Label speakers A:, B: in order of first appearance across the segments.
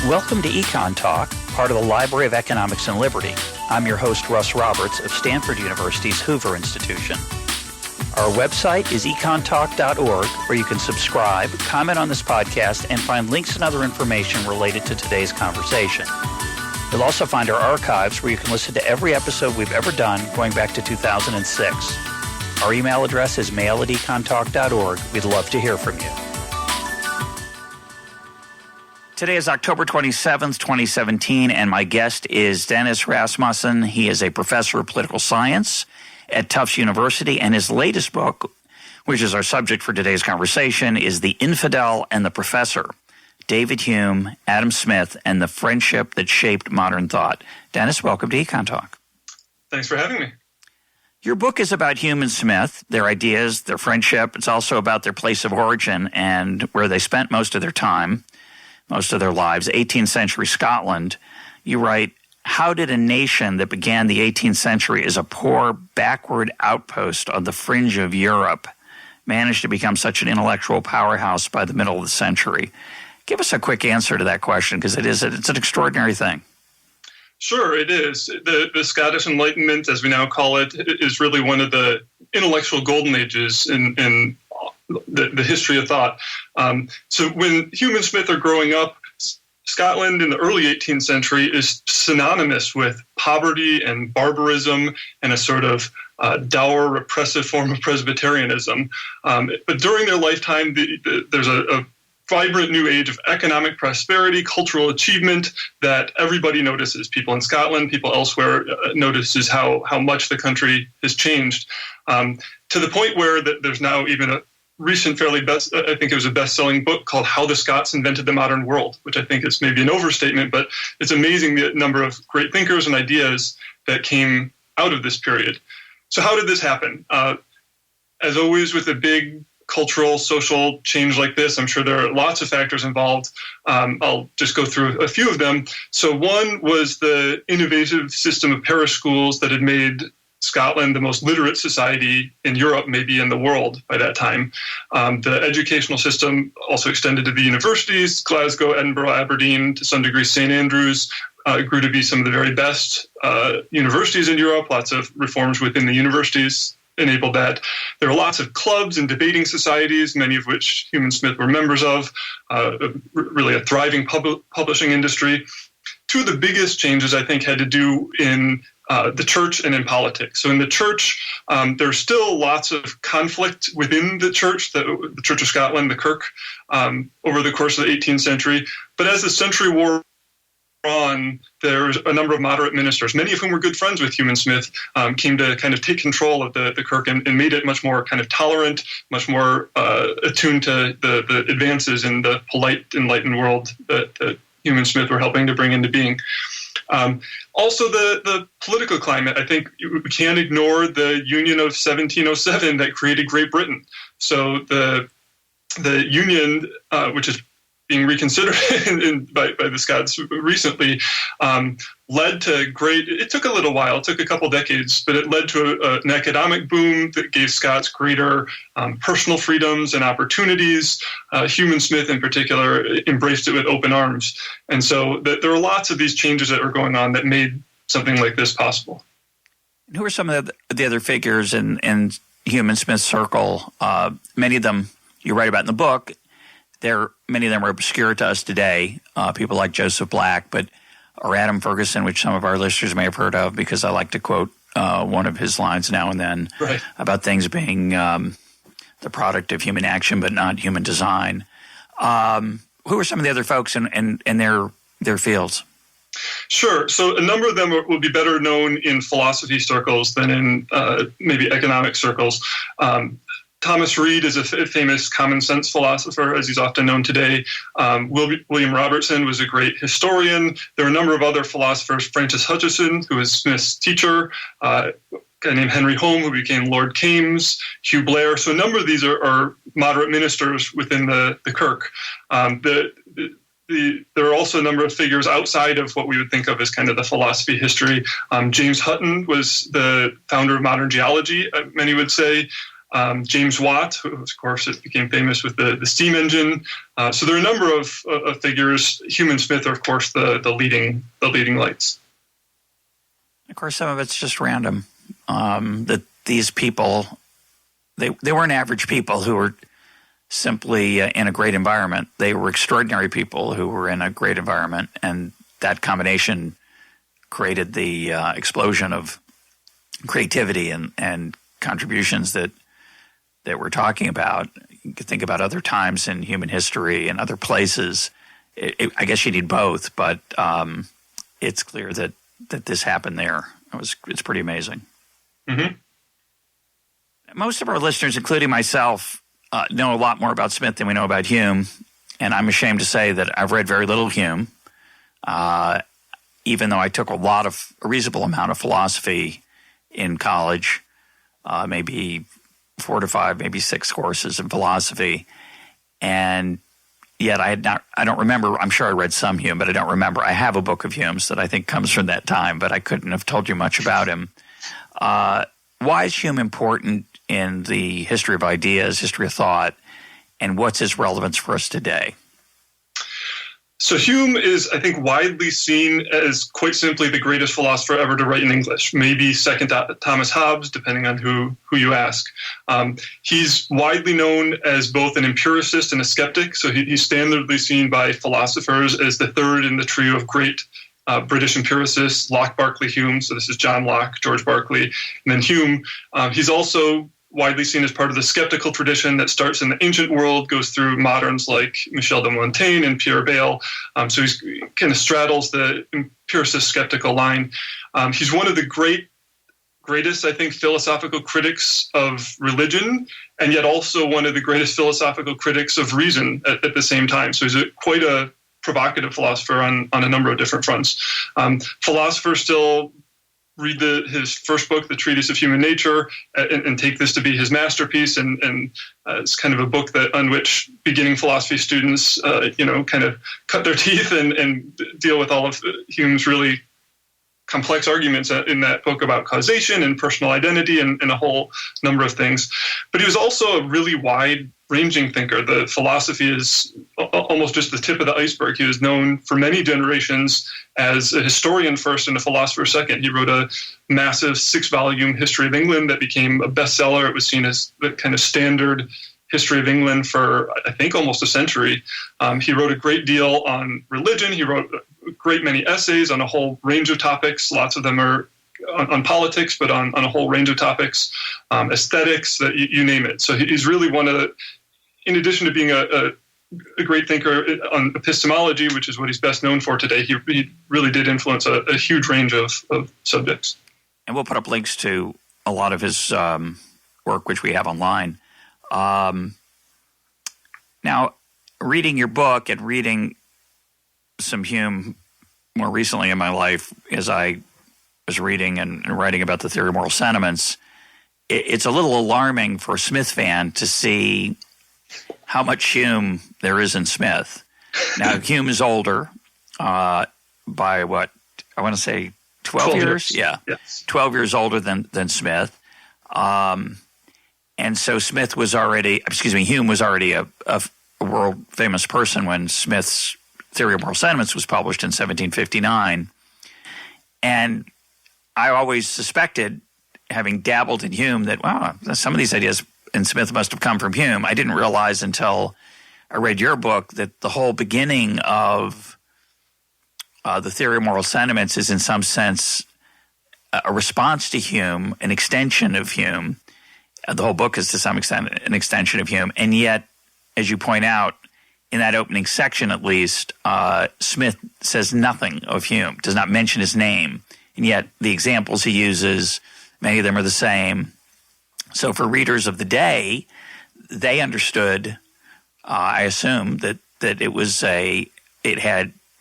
A: Welcome to EconTalk, part of the Library of Economics and Liberty. I'm your host, Russ Roberts of Stanford University's Hoover Institution. Our website is econtalk.org, where you can subscribe, comment on this podcast, and find links and other information related to today's conversation. You'll also find our archives where you can listen to every episode we've ever done going back to 2006. Our email address is mail@econtalk.org. We'd love to hear from you. Today is October 27th, 2017, and my guest is Dennis Rasmussen. He is a professor of political science at Tufts University, and his latest book, which is our subject for today's conversation, is The Infidel and the Professor, David Hume, Adam Smith, and the Friendship That Shaped Modern Thought. Dennis, welcome to EconTalk.
B: Thanks for having me.
A: Your book is about Hume and Smith, their ideas, their friendship. It's also about their place of origin and where they spent most of their time, most of their lives, 18th century Scotland. You write, how did a nation that began the 18th century as a poor, backward outpost on the fringe of Europe manage to become such an intellectual powerhouse by the middle of the century? Give us a quick answer to that question, because it's an extraordinary thing.
B: Sure, it is. The Scottish Enlightenment, as we now call it, is really one of the intellectual golden ages in the history of thought. So when Hume and Smith are growing up, Scotland in the early 18th century is synonymous with poverty and barbarism and a sort of dour, repressive form of Presbyterianism. But during their lifetime, there's a vibrant new age of economic prosperity, cultural achievement that everybody notices. People in Scotland, people elsewhere notices how much the country has changed, to the point where there's now even a recent, I think it was a best-selling book called How the Scots Invented the Modern World, which I think is maybe an overstatement, but it's amazing the number of great thinkers and ideas that came out of this period. So how did this happen? As always with a big cultural, social change like this, I'm sure there are lots of factors involved. I'll just go through a few of them. So one was the innovative system of parish schools that had made Scotland the most literate society in Europe, maybe in the world by that time. The educational system also extended to the universities, Glasgow, Edinburgh, Aberdeen, to some degree St. Andrews, grew to be some of the very best universities in Europe. Lots of reforms within the universities enabled that. There were lots of clubs and debating societies, many of which Hume and Smith were members of, really a thriving publishing industry. Two of the biggest changes, I think, had to do in the church and in politics. So in the church, there's still lots of conflict within the Church of Scotland, the Kirk, over the course of the 18th century. But as the century wore on, there was a number of moderate ministers, many of whom were good friends with Hume and Smith, came to kind of take control of the Kirk and made it much more kind of tolerant, much more attuned to the advances in the polite, enlightened world that Hume and Smith were helping to bring into being. Also, the political climate, I think we can't ignore the Union of 1707 that created Great Britain. So the Union, which is being reconsidered by the Scots recently, led to it took a little while, it took a couple decades, but it led to an economic boom that gave Scots greater personal freedoms and opportunities. Hume and Smith in particular embraced it with open arms. And so there are lots of these changes that were going on that made something like this possible.
A: And who are some of the other figures in Hume and Smith's circle? Many of them you write about in the book. Many of them are obscure to us today, people like Joseph Black, or Adam Ferguson, which some of our listeners may have heard of, because I like to quote one of his lines now and then about things being the product of human action but not human design. Who are some of the other folks in their fields?
B: Sure. So a number of them will be better known in philosophy circles than in maybe economic circles. Thomas Reid is a famous common sense philosopher, as he's often known today. William Robertson was a great historian. There are a number of other philosophers. Francis Hutcheson, who was Smith's teacher, a guy named Henry Home, who became Lord Kames, Hugh Blair. So a number of these are moderate ministers within the Kirk. There are also a number of figures outside of what we would think of as kind of the philosophy history. James Hutton was the founder of modern geology, many would say. James Watt, who, of course, it became famous with the steam engine. So there are a number of figures. Hume and Smith are, of course, the leading lights.
A: Of course, some of it's just random. That these people, they weren't average people who were simply in a great environment. They were extraordinary people who were in a great environment, and that combination created the explosion of creativity and contributions that we're talking about. You could think about other times in human history and other places. I guess you need both, but it's clear that this happened there. It's pretty amazing.
B: Mm-hmm.
A: Most of our listeners, including myself, know a lot more about Smith than we know about Hume, and I'm ashamed to say that I've read very little Hume, even though I took a reasonable amount of philosophy in college, maybe 4 to 5, maybe 6 courses in philosophy, and yet I don't remember. I'm sure I read some Hume, but I don't remember. I have a book of Hume's that I think comes from that time, but I couldn't have told you much about him. Why is Hume important in the history of ideas, history of thought, and what's his relevance for us today?
B: So Hume is, I think, widely seen as quite simply the greatest philosopher ever to write in English, maybe second to Thomas Hobbes, depending on who you ask. He's widely known as both an empiricist and a skeptic, so he's standardly seen by philosophers as the third in the trio of great British empiricists, Locke, Berkeley, Hume. So this is John Locke, George Berkeley, and then Hume. He's also widely seen as part of the skeptical tradition that starts in the ancient world, goes through moderns like Michel de Montaigne and Pierre Bayle. So he's kind of straddles the empiricist skeptical line. He's one of the greatest, I think, philosophical critics of religion, and yet also one of the greatest philosophical critics of reason at the same time. So he's quite a provocative philosopher on a number of different fronts. Philosophers still read his first book, The Treatise of Human Nature, and take this to be his masterpiece. And it's kind of a book on which beginning philosophy students, kind of cut their teeth and deal with all of Hume's really complex arguments in that book about causation and personal identity and a whole number of things. But he was also a really wide-ranging thinker. The philosophy is almost just the tip of the iceberg. He was known for many generations as a historian first and a philosopher second. He wrote a massive 6-volume history of England that became a bestseller. It was seen as the kind of standard history of England for, I think, almost a century. He wrote a great deal on religion. He wrote a great many essays on a whole range of topics. Lots of them are on politics, but on a whole range of topics, aesthetics, you name it. So he's really one of the, in addition to being a great thinker on epistemology, which is what he's best known for today, he really did influence a huge range of subjects.
A: And we'll put up links to a lot of his work, which we have online. Now, reading your book and reading some Hume more recently in my life, as I was reading and writing about the theory of moral sentiments, it's a little alarming for a Smith fan to see how much Hume there is in Smith. Now, Hume is older by what, I want to say 12 years? Yeah, yes. 12 years older than Smith. And so Hume was already a world-famous person when Smith's Theory of Moral Sentiments was published in 1759. And I always suspected, having dabbled in Hume, that, wow, some of these ideas in Smith must have come from Hume. I didn't realize until I read your book that the whole beginning of the Theory of Moral Sentiments is in some sense a response to Hume, an extension of Hume. The whole book is to some extent an extension of Hume. And yet, as you point out, in that opening section at least, Smith says nothing of Hume, does not mention his name. And yet the examples he uses, many of them are the same. So for readers of the day, they understood, I assume, that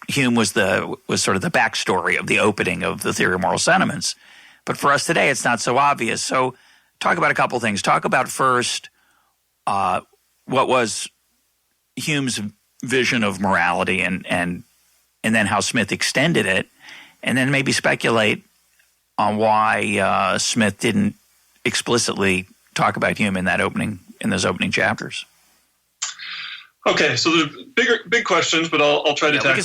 A: Hume was sort of the backstory of the opening of the Theory of Moral Sentiments. But for us today, it's not so obvious. So talk about a couple things. Talk about first what was Hume's vision of morality and then how Smith extended it, and then maybe speculate on why Smith didn't explicitly talk about Hume in those opening chapters.
B: Okay, so there's big questions, but I'll try to tackle.
A: We can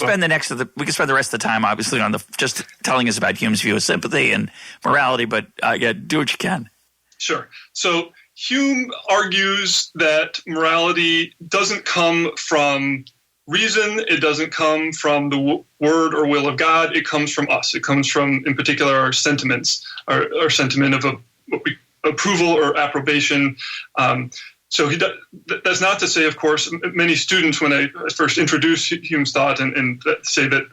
A: spend the rest of the time, obviously, on just telling us about Hume's view of sympathy and morality. But do what you can.
B: Sure. So Hume argues that morality doesn't come from reason. It doesn't come from the word or will of God. It comes from us. It comes from, in particular, our sentiments, our sentiment of approval or approbation. So that's not to say, of course, many students, when I first introduce Hume's thought and say that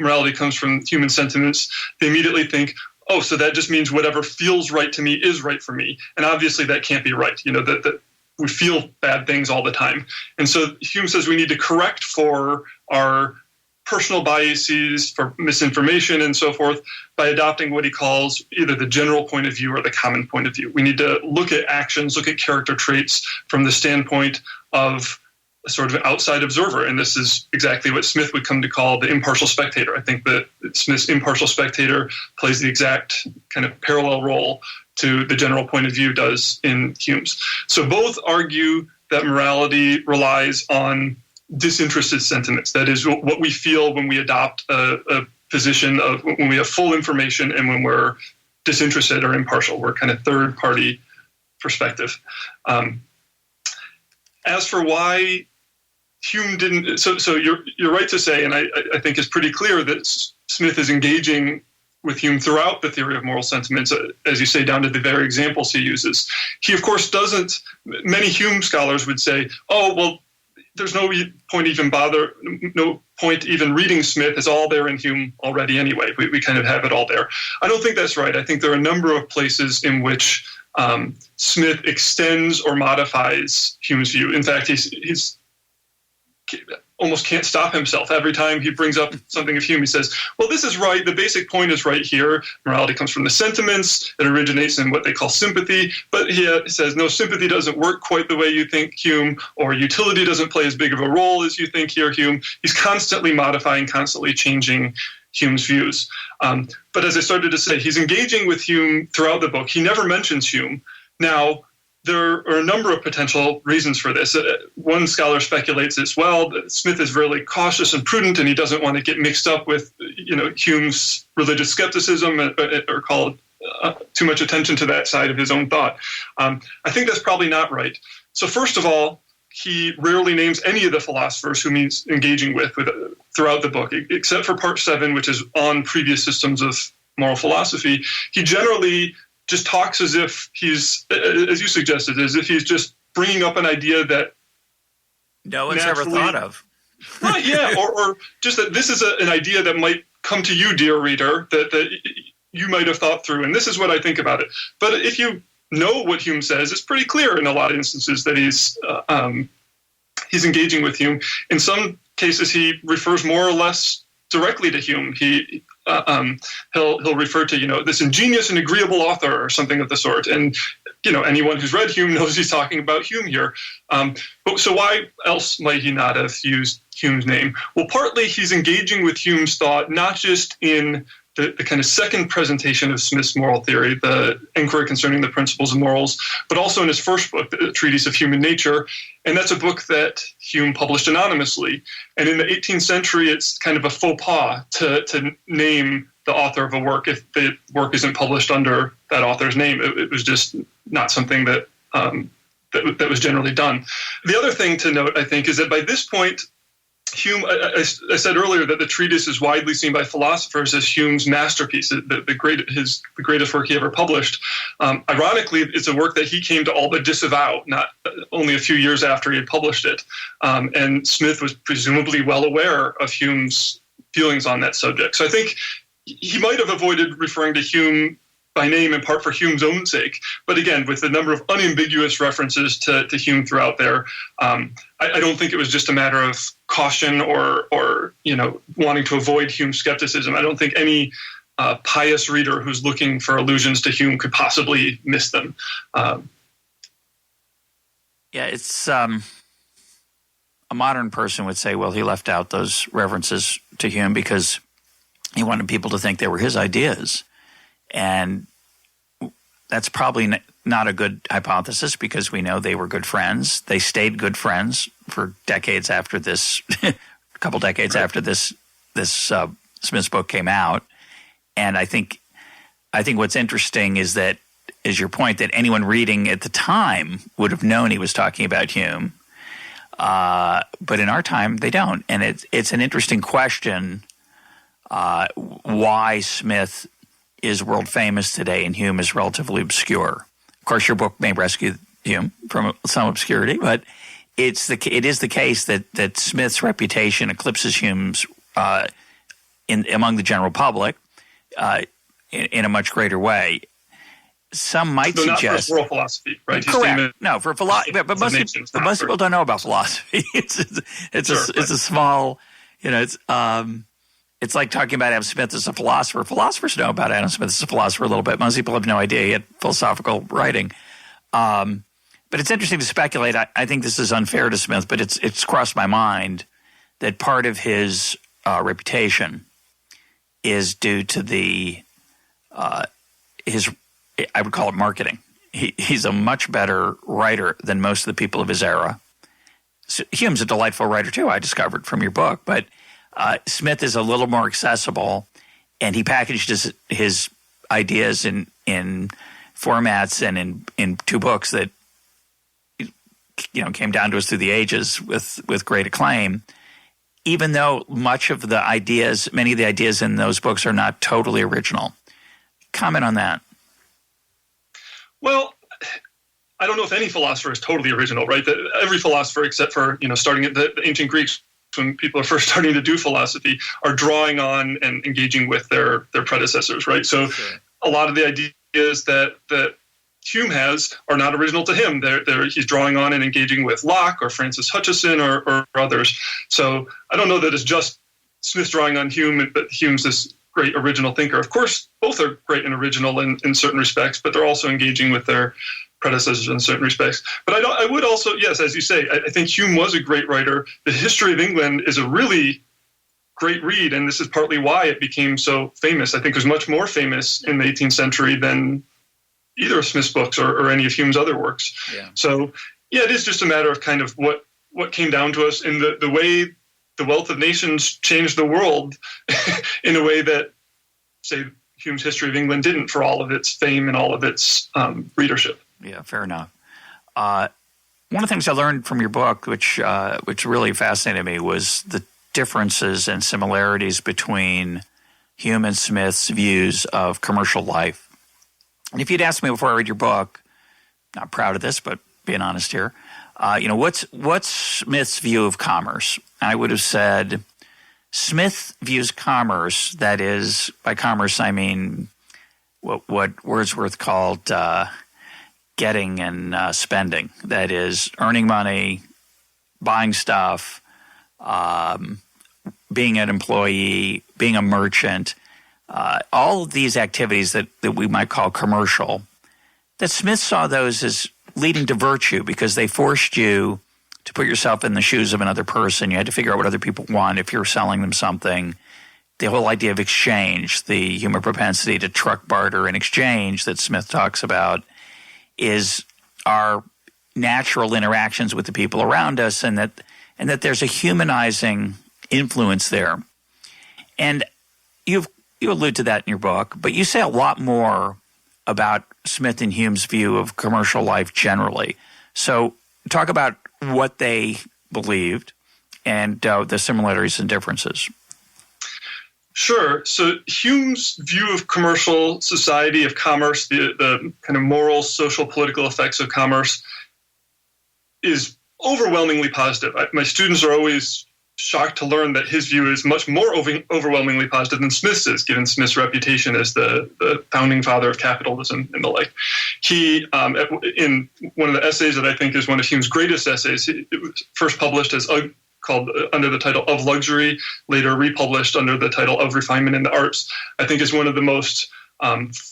B: morality comes from human sentiments, they immediately think, oh, so that just means whatever feels right to me is right for me. And obviously that can't be right, that we feel bad things all the time. And so Hume says we need to correct for our personal biases, for misinformation and so forth, by adopting what he calls either the general point of view or the common point of view. We need to look at actions, look at character traits from the standpoint of a sort of outside observer. And this is exactly what Smith would come to call the impartial spectator. I think that Smith's impartial spectator plays the exact kind of parallel role to the general point of view does in Hume's. So both argue that morality relies on disinterested sentiments. That is what we feel when we adopt a position of when we have full information and when we're disinterested or impartial. We're kind of third-party perspective. As for why Hume didn't, so you're right to say, and I think it's pretty clear that Smith is engaging with Hume throughout the theory of moral sentiments, as you say, down to the very examples he uses. He, of course, doesn't. Many Hume scholars would say, "Oh, well, there's no point even reading Smith. It's all there in Hume already anyway. We kind of have it all there." I don't think that's right. I think there are a number of places in which Smith extends or modifies Hume's view. In fact, he's almost can't stop himself. Every time he brings up something of Hume, he says, well, this is right. The basic point is right here. Morality comes from the sentiments. It originates in what they call sympathy. But he says, no, sympathy doesn't work quite the way you think, Hume, or utility doesn't play as big of a role as you think here, Hume. He's constantly modifying, constantly changing Hume's views. But as I started to say, he's engaging with Hume throughout the book. He never mentions Hume. Now, there are a number of potential reasons for this. One scholar speculates as well that Smith is really cautious and prudent, and he doesn't want to get mixed up with, Hume's religious skepticism or call too much attention to that side of his own thought. I think that's probably not right. So first of all, he rarely names any of the philosophers whom he's engaging with throughout the book, except for part 7, which is on previous systems of moral philosophy. He generally just talks as if he's, as you suggested, as if he's just bringing up an idea that
A: no one's ever thought of.
B: Right, yeah, or just that this is an idea that might come to you, dear reader, that you might have thought through, and this is what I think about it. But if you know what Hume says, it's pretty clear in a lot of instances that he's engaging with Hume. In some cases, he refers more or less directly to Hume. He'll refer to this ingenious and agreeable author or something of the sort, and anyone who's read Hume knows he's talking about Hume here. But so why else might he not have used Hume's name? Well, partly he's engaging with Hume's thought not just in the kind of second presentation of Smith's moral theory, the Inquiry Concerning the Principles of Morals, but also in his first book, The Treatise of Human Nature. And that's a book that Hume published anonymously. And in the 18th century, it's kind of a faux pas to name the author of a work if the work isn't published under that author's name. It was just not something that was generally done. The other thing to note, I think, is that by this point, Hume, I said earlier that the treatise is widely seen by philosophers as Hume's masterpiece, the greatest work he ever published. Ironically, it's a work that he came to all but disavow, not only a few years after he had published it. And Smith was presumably well aware of Hume's feelings on that subject. So I think he might have avoided referring to Hume by name in part for Hume's own sake. But again, with the number of unambiguous references to Hume throughout there, I don't think it was just a matter of caution or wanting to avoid Hume's skepticism. I don't think any pious reader who's looking for allusions to Hume could possibly miss them.
A: It's a modern person would say, well, he left out those references to Hume because he wanted people to think they were his ideas. And that's probably not a good hypothesis because we know they were good friends. They stayed good friends for decades after this, a couple decades after this Smith's book came out. And I think what's interesting is your point that anyone reading at the time would have known he was talking about Hume. But in our time, they don't. And it's an interesting question why Smith is world famous today and Hume is relatively obscure. Of course, your book may rescue Hume from some obscurity, but it is the case that Smith's reputation eclipses Hume's among the general public in a much greater way. Some might suggest
B: not for world philosophy, right?
A: Correct. No, for philosophy, but most people don't know about philosophy. It's a small, it's like talking about Adam Smith as a philosopher. Philosophers know about Adam Smith as a philosopher a little bit. Most people have no idea he had philosophical writing. But it's interesting to speculate. I think this is unfair to Smith, but it's crossed my mind that part of his reputation is due to his I would call it marketing. He's a much better writer than most of the people of his era. So Hume's a delightful writer too, I discovered from your book, but Smith is a little more accessible, and he packaged his ideas in formats and in two books that came down to us through the ages with great acclaim. Even though many of the ideas in those books are not totally original. Comment on that.
B: Well, I don't know if any philosopher is totally original, right? Every philosopher, except for starting at the ancient Greeks, when people are first starting to do philosophy, are drawing on and engaging with their predecessors, right? So a lot of the ideas that Hume has are not original to him. He's drawing on and engaging with Locke or Francis Hutcheson or others. So I don't know that it's just Smith drawing on Hume, but Hume's this great original thinker. Of course, both are great and original in certain respects, but they're also engaging with their predecessors in certain respects. But I would also, yes, as you say, I think Hume was a great writer. The History of England is a really great read, and this is partly why it became so famous. I think it was much more famous in the 18th century than either of Smith's books or any of Hume's other works. Yeah. So, it is just a matter of kind of what came down to us in the way the Wealth of Nations changed the world in a way that, say, Hume's History of England didn't, for all of its fame and all of its readership.
A: Yeah, fair enough. One of the things I learned from your book, which really fascinated me, was the differences and similarities between Hume and Smith's views of commercial life. And if you'd asked me before I read your book, not proud of this, but being honest here, what's Smith's view of commerce? I would have said Smith views commerce, that is, by commerce I mean what Wordsworth called getting and spending. That is, earning money, buying stuff, being an employee, being a merchant, all of these activities that we might call commercial, that Smith saw those as leading to virtue because they forced you to put yourself in the shoes of another person. You had to figure out what other people want if you're selling them something. The whole idea of exchange, the human propensity to truck barter and exchange that Smith talks about, is our natural interactions with the people around us, and that there's a humanizing influence there. And you allude to that in your book, but you say a lot more about Smith and Hume's view of commercial life generally. So talk about what they believed and the similarities and differences.
B: Sure. So Hume's view of commercial society, of commerce, the kind of moral, social, political effects of commerce is overwhelmingly positive. My students are always shocked to learn that his view is much more overwhelmingly positive than Smith's is, given Smith's reputation as the founding father of capitalism and the like. He, in one of the essays that I think is one of Hume's greatest essays, it was first published as called under the title Of Luxury, later republished under the title Of Refinement in the Arts, I think is one of the most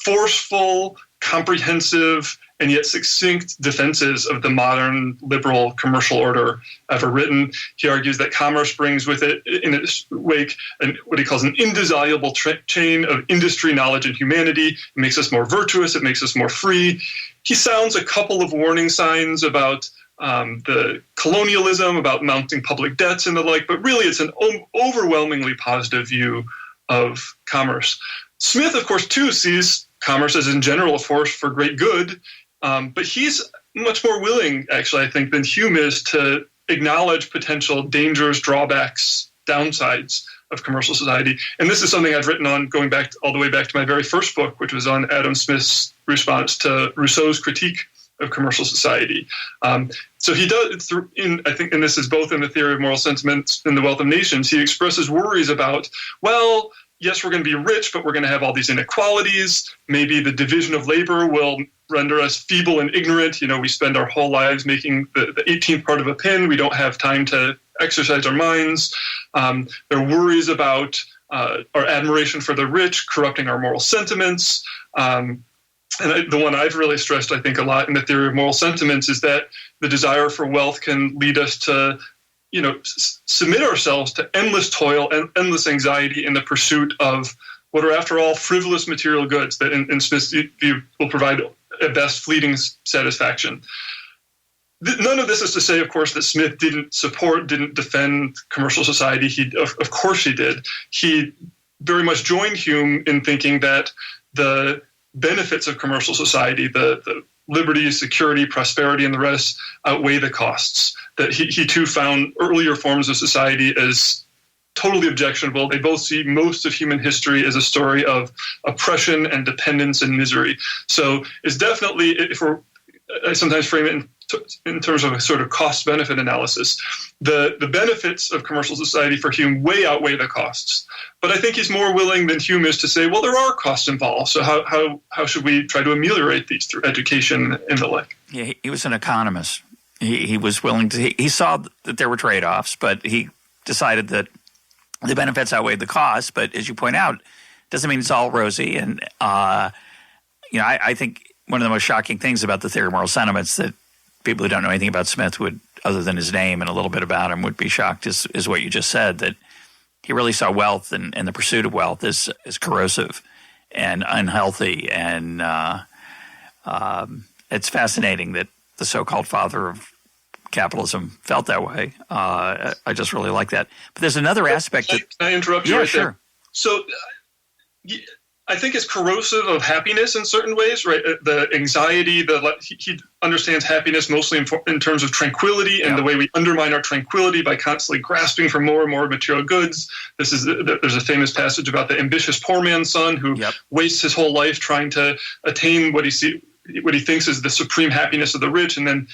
B: forceful, comprehensive and yet succinct defenses of the modern liberal commercial order ever written. He argues that commerce brings with it in its wake what he calls an indissoluble chain of industry, knowledge, and humanity. It makes us more virtuous. It makes us more free. He sounds a couple of warning signs about the colonialism, about mounting public debts and the like, but really it's an overwhelmingly positive view of commerce. Smith, of course, too, sees commerce as in general a force for great good, but he's much more willing, actually, I think, than Hume is to acknowledge potential dangers, drawbacks, downsides of commercial society. And this is something I've written on going back all the way back to my very first book, which was on Adam Smith's response to Rousseau's critique of commercial society. So he does, I think, and this is both in the Theory of Moral Sentiments and The Wealth of Nations, he expresses worries about, well, yes, we're going to be rich, but we're going to have all these inequalities. Maybe the division of labor will render us feeble and ignorant. We spend our whole lives making the 18th part of a pin. We don't have time to exercise our minds. There are worries about our admiration for the rich corrupting our moral sentiments. And the one I've really stressed, I think, a lot in the Theory of Moral Sentiments is that the desire for wealth can lead us to submit ourselves to endless toil and endless anxiety in the pursuit of what are, after all, frivolous material goods that in Smith's view will provide at best fleeting satisfaction. None of this is to say, of course, that Smith didn't defend commercial society. Of course he did. He very much joined Hume in thinking that the benefits of commercial society, the liberty, security, prosperity, and the rest outweigh the costs. That he too found earlier forms of society as totally objectionable. They both see most of human history as a story of oppression and dependence and misery. So it's definitely, I sometimes frame it in terms of a sort of cost-benefit analysis. The benefits of commercial society for Hume way outweigh the costs. But I think he's more willing than Hume is to say, well, there are costs involved, so how should we try to ameliorate these through education and the like?
A: Yeah, he was an economist. He was willing to – he saw that there were trade-offs, but he decided that the benefits outweighed the costs. But as you point out, doesn't mean it's all rosy. And, I think one of the most shocking things about the Theory of Moral Sentiments that people who don't know anything about Smith would, other than his name and a little bit about him, would be shocked is what you just said, that he really saw wealth and the pursuit of wealth as corrosive and unhealthy. And it's fascinating that the so-called father of capitalism felt that way. I just really like that. But there's another aspect.
B: Can I interrupt you?
A: Yeah,
B: right
A: sure.
B: There? So I think it's corrosive of happiness in certain ways, right? The anxiety, he understands happiness mostly in terms of tranquility and the way we undermine our tranquility by constantly grasping for more and more material goods. There's a famous passage about the ambitious poor man's son who wastes his whole life trying to attain what he thinks is the supreme happiness of the rich, and then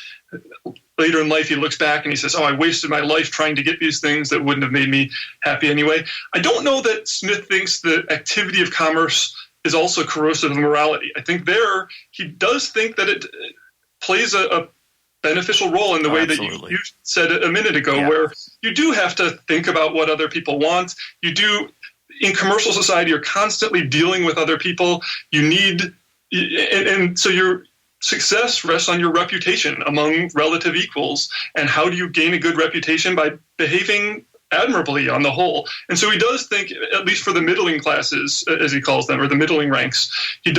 B: later in life he looks back and he says, I wasted my life trying to get these things that wouldn't have made me happy anyway. I don't know that Smith thinks the activity of commerce is also corrosive of morality. I think he does think that it plays a beneficial role in the way that you said a minute ago, where you do have to think about what other people want. You do, in commercial society, you're constantly dealing with other people. And so your success rests on your reputation among relative equals. And how do you gain a good reputation? By behaving admirably on the whole. And so he does think, at least for the middling classes, as he calls them, or the middling ranks, he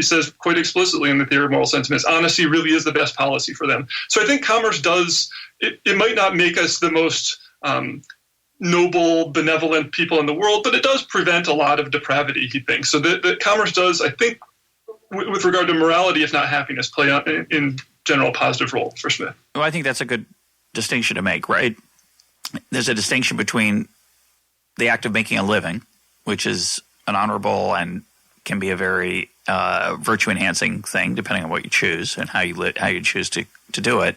B: says quite explicitly in the Theory of Moral Sentiments, honesty really is the best policy for them. So I think commerce it might not make us the most noble, benevolent people in the world, but it does prevent a lot of depravity, he thinks. So that commerce does, I think, with regard to morality, if not happiness, play out in general a positive role for Smith.
A: Well, I think that's a good distinction to make, right? There's a distinction between the act of making a living, which is an honorable and can be a very virtue-enhancing thing, depending on what you choose and how you choose to do it,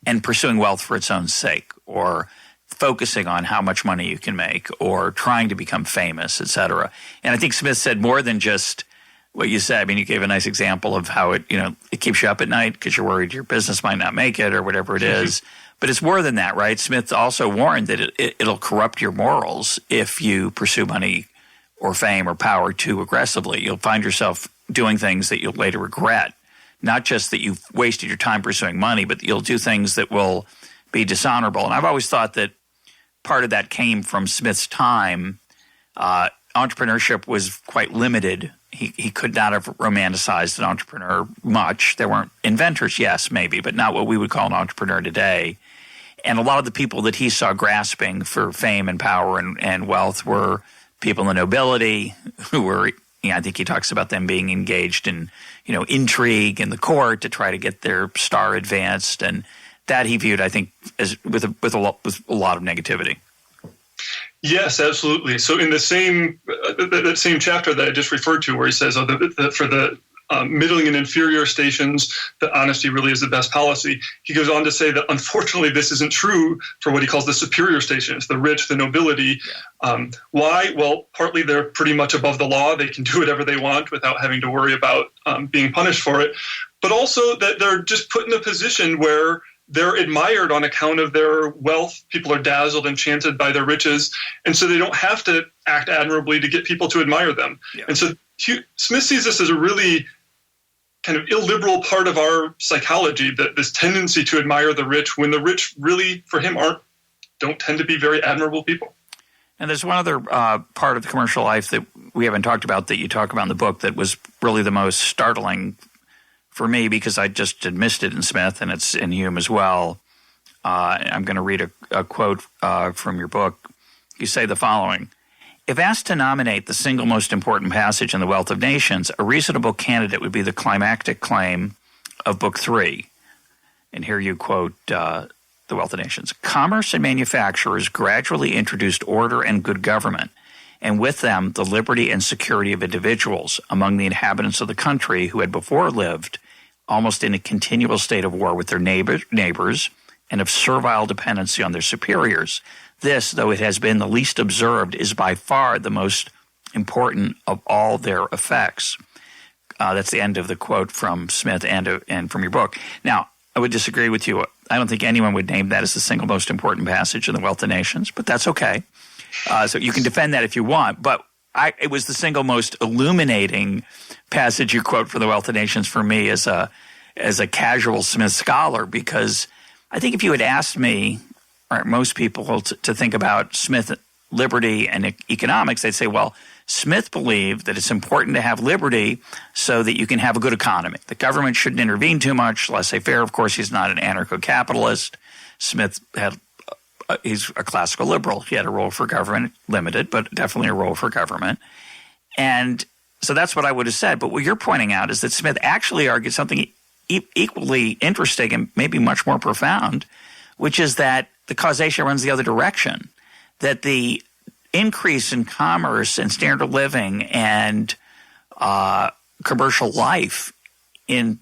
A: and pursuing wealth for its own sake, or focusing on how much money you can make, or trying to become famous, et cetera. And I think Smith said more than just what you said. I mean, you gave a nice example of how it keeps you up at night because you're worried your business might not make it or whatever it is. But it's more than that, right? Smith also warned that it'll corrupt your morals if you pursue money or fame or power too aggressively. You'll find yourself doing things that you'll later regret. Not just that you've wasted your time pursuing money, but you'll do things that will be dishonorable. And I've always thought that part of that came from Smith's time. Entrepreneurship was quite limited. He could not have romanticized an entrepreneur much. There weren't inventors, yes, maybe, but not what we would call an entrepreneur today. And a lot of the people that he saw grasping for fame and power and wealth were people in the nobility who were, I think he talks about them being engaged in, intrigue in the court to try to get their star advanced. And that he viewed, I think, as with a lot of negativity.
B: Yes, absolutely. So in the same chapter that I just referred to, where he says, for the middling and inferior stations, that honesty really is the best policy, he goes on to say that unfortunately this isn't true for what he calls the superior stations, the rich, the nobility. Yeah. Why? Well, partly they're pretty much above the law. They can do whatever they want without having to worry about being punished for it. But also that they're just put in a position where they're admired on account of their wealth. People are dazzled, enchanted by their riches. And so they don't have to act admirably to get people to admire them. Yeah. And so Smith sees this as a really kind of illiberal part of our psychology, that this tendency to admire the rich when the rich really, for him, don't tend to be very admirable people.
A: And there's one other part of the commercial life that we haven't talked about that you talk about in the book that was really the most startling for me, because I just had missed it in Smith, and it's in Hume as well. I'm going to read a quote from your book. You say the following: "If asked to nominate the single most important passage in The Wealth of Nations, a reasonable candidate would be the climactic claim of Book 3. And here you quote The Wealth of Nations. "Commerce and manufacturers gradually introduced order and good government, and with them the liberty and security of individuals among the inhabitants of the country who had before lived almost in a continual state of war with their neighbors and of servile dependency on their superiors. This, though it has been the least observed, is by far the most important of all their effects." That's the end of the quote from Smith and from your book. Now, I would disagree with you. I don't think anyone would name that as the single most important passage in The Wealth of Nations, but that's okay. So you can defend that if you want, but it was the single most illuminating passage you quote for The Wealth of Nations for me as a casual Smith scholar, because I think if you had asked me, or most people, to think about Smith, liberty, and economics, they'd say, well, Smith believed that it's important to have liberty so that you can have a good economy. The government shouldn't intervene too much, laissez-faire. Of course, he's not an anarcho-capitalist. Smith he's a classical liberal. He had a role for government, limited, but definitely a role for government. And so that's what I would have said. But what you're pointing out is that Smith actually argued something equally interesting and maybe much more profound, which is that the causation runs the other direction, that the increase in commerce and standard of living and commercial life in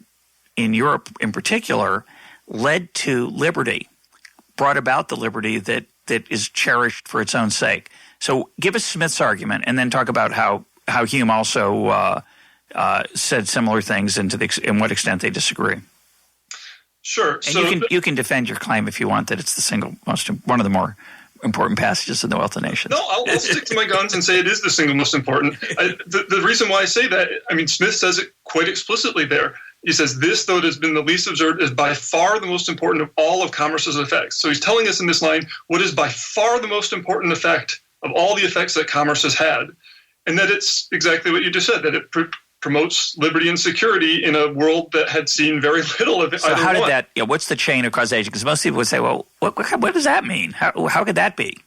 A: Europe in particular led to liberty, brought about the liberty that is cherished for its own sake. So give us Smith's argument, and then talk about how Hume also said similar things and in what extent they disagree.
B: Sure.
A: And
B: so
A: you can defend your claim if you want that it's the single most one of the more important passages in The Wealth of Nations.
B: No, I'll stick to my guns and say it is the single most important. The reason why I say that, Smith says it quite explicitly there. He says, this, though it has been the least observed, is by far the most important of all of commerce's effects. So he's telling us in this line what is by far the most important effect of all the effects that commerce has had. And that it's exactly what you just said, that it promotes liberty and security in a world that had seen very little of it.
A: So how did that, what's the chain of causation? Because most people would say, well, what does that mean? How could that be?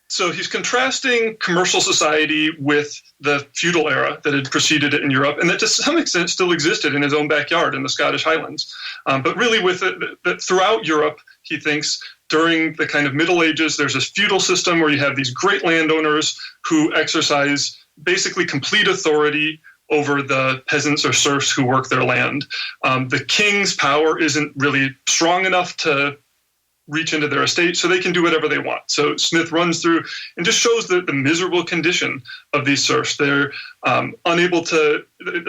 B: So he's contrasting commercial society with the feudal era that had preceded it in Europe, and that to some extent still existed in his own backyard in the Scottish Highlands. But really with that throughout Europe, he thinks during the kind of Middle Ages, there's this feudal system where you have these great landowners who exercise basically complete authority over the peasants or serfs who work their land. The king's power isn't really strong enough to reach into their estate so they can do whatever they want. So Smith runs through and just shows the miserable condition of these serfs. They're unable to,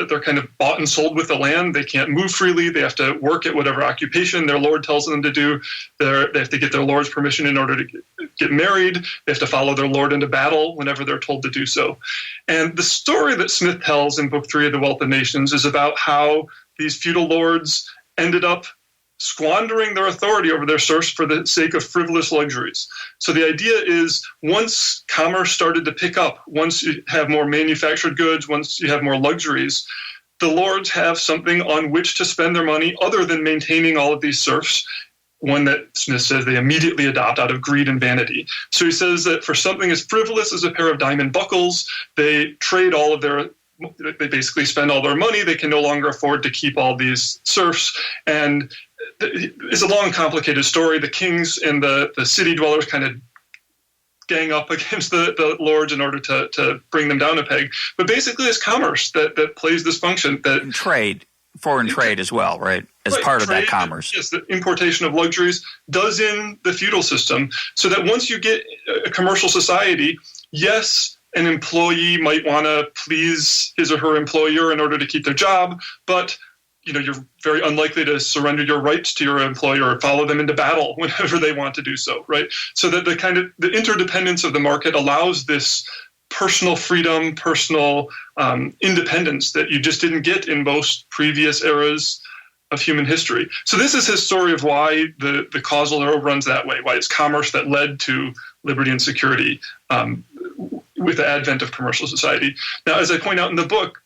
B: they're kind of bought and sold with the land. They can't move freely. They have to work at whatever occupation their lord tells them to do. They have to get their lord's permission in order to get married. They have to follow their lord into battle whenever they're told to do so. And the story that Smith tells in Book 3 of The Wealth of Nations is about how these feudal lords ended up squandering their authority over their serfs for the sake of frivolous luxuries. So the idea is once commerce started to pick up, once you have more manufactured goods, once you have more luxuries, the lords have something on which to spend their money other than maintaining all of these serfs, one that Smith says they immediately adopt out of greed and vanity. So he says that for something as frivolous as a pair of diamond buckles, they trade all of their, they basically spend all their money. They can no longer afford to keep all these serfs. And it's a long, complicated story. The kings and the city dwellers kind of gang up against the lords in order to bring them down a peg. But basically it's commerce that plays this function. That
A: trade, foreign trade as well, right? As part of that commerce.
B: Yes, the importation of luxuries does in the feudal system, so that once you get a commercial society, yes, an employee might want to please his or her employer in order to keep their job, but you're very unlikely to surrender your rights to your employer or follow them into battle whenever they want to do so, right? So that the interdependence of the market allows this personal freedom, personal independence that you just didn't get in most previous eras of human history. So this is his story of why the causal arrow runs that way, why it's commerce that led to liberty and security with the advent of commercial society. Now, as I point out in the book,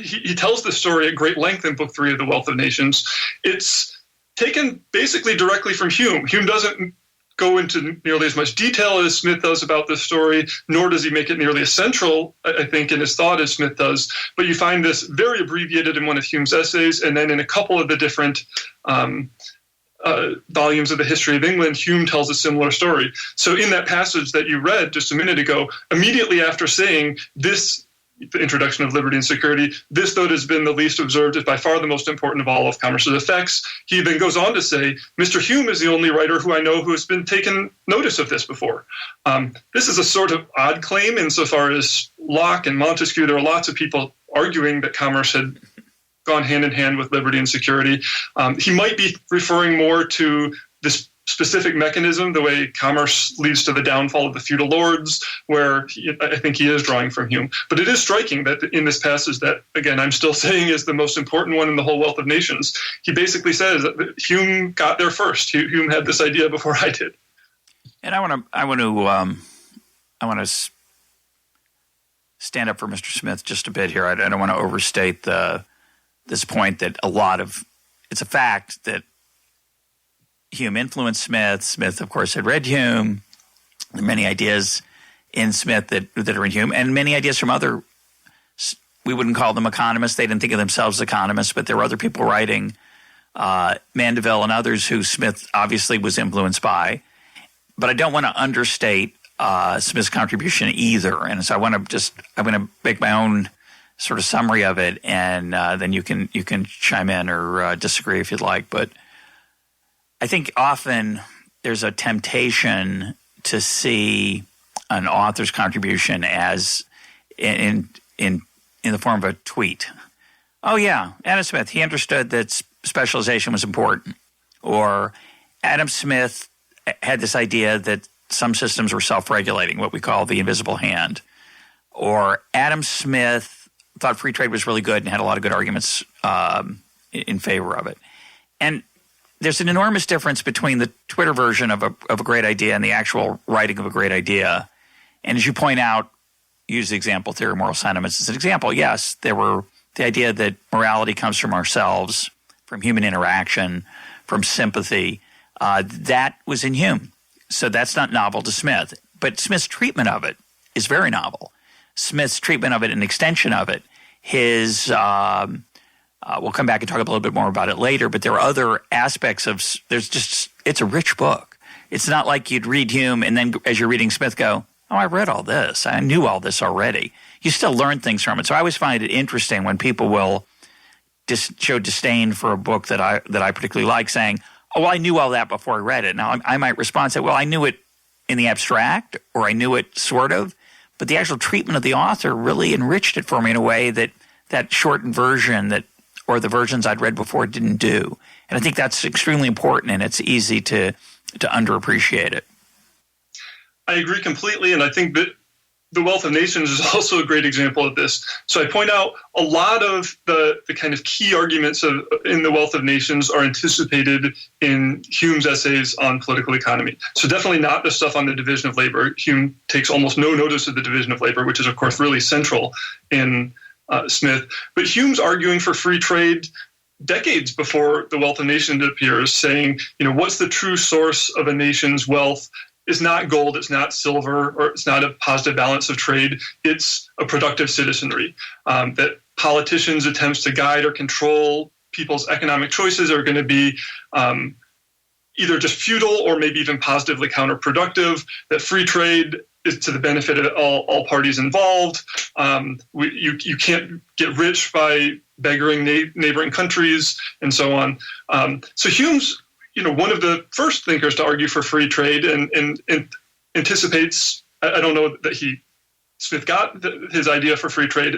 B: he tells this story at great length in Book 3 of The Wealth of Nations. It's taken basically directly from Hume. Hume doesn't go into nearly as much detail as Smith does about this story, nor does he make it nearly as central, I think, in his thought as Smith does. But you find this very abbreviated in one of Hume's essays, and then in a couple of the different volumes of the History of England, Hume tells a similar story. So in that passage that you read just a minute ago, immediately after saying this, the introduction of liberty and security, this, though it has been the least observed, is by far the most important of all of commerce's effects. He then goes on to say, Mr. Hume is the only writer who I know who has been taken notice of this before. This is a sort of odd claim insofar as Locke and Montesquieu, there are lots of people arguing that commerce had gone hand in hand with liberty and security. He might be referring more to this specific mechanism, the way commerce leads to the downfall of the feudal lords, where I think he is drawing from Hume. But it is striking that in this passage that, again, I'm still saying is the most important one in the whole Wealth of Nations, he basically says that Hume got there first. Hume had this idea before I did.
A: And I want to stand up for Mr. Smith just a bit here. I don't want to overstate this point that it's a fact that Hume influenced Smith. Smith, of course, had read Hume. There are many ideas in Smith that are in Hume, and many ideas from other, we wouldn't call them economists. They didn't think of themselves as economists, but there were other people writing, Mandeville and others who Smith obviously was influenced by. But I don't want to understate Smith's contribution either. And so I'm going to make my own sort of summary of it, and then you can chime in or disagree if you'd like. But I think often there's a temptation to see an author's contribution as in the form of a tweet. Oh yeah, Adam Smith, he understood that specialization was important. Or Adam Smith had this idea that some systems were self-regulating, what we call the invisible hand. Or Adam Smith thought free trade was really good and had a lot of good arguments in favor of it. And there's an enormous difference between the Twitter version of a great idea and the actual writing of a great idea. And as you point out, use the example theory of moral sentiments as an example. Yes, there were the idea that morality comes from ourselves, from human interaction, from sympathy. That was in Hume. So that's not novel to Smith. But Smith's treatment of it is very novel. Smith's treatment of it, an extension of it, his we'll come back and talk a little bit more about it later, but there are other aspects of – it's a rich book. It's not like you'd read Hume and then as you're reading Smith go, oh, I read all this. I knew all this already. You still learn things from it. So I always find it interesting when people will show disdain for a book that I particularly like, saying, oh, I knew all that before I read it. Now, I might respond and say, well, I knew it in the abstract, or I knew it sort of, but the actual treatment of the author really enriched it for me in a way that shortened version or the versions I'd read before didn't do. And I think that's extremely important, and it's easy to underappreciate it.
B: I agree completely, and I think that The Wealth of Nations is also a great example of this. So I point out a lot of the kind of key arguments in The Wealth of Nations are anticipated in Hume's essays on political economy. So definitely not the stuff on the division of labor. Hume takes almost no notice of the division of labor, which is, of course, really central in Smith. But Hume's arguing for free trade decades before The Wealth of Nations appears, saying, what's the true source of a nation's wealth? Is not gold, it's not silver, or it's not a positive balance of trade. It's a productive citizenry. That politicians' attempts to guide or control people's economic choices are going to be either just futile or maybe even positively counterproductive. That free trade is to the benefit of all parties involved. You can't get rich by beggaring neighboring countries, and so on. So Hume's one of the first thinkers to argue for free trade and anticipates, I don't know that Smith got his idea for free trade.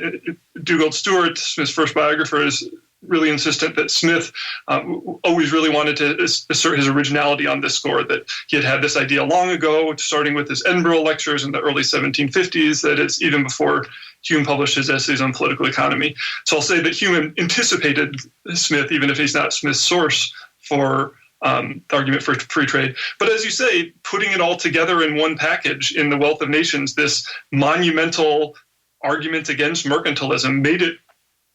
B: Dugald Stewart, Smith's first biographer, is really insistent that Smith always really wanted to assert his originality on this score, that he had this idea long ago, starting with his Edinburgh lectures in the early 1750s, that it's even before Hume published his essays on political economy. So I'll say that Hume anticipated Smith, even if he's not Smith's source for the argument for free trade. But as you say, putting it all together in one package in The Wealth of Nations, this monumental argument against mercantilism, made it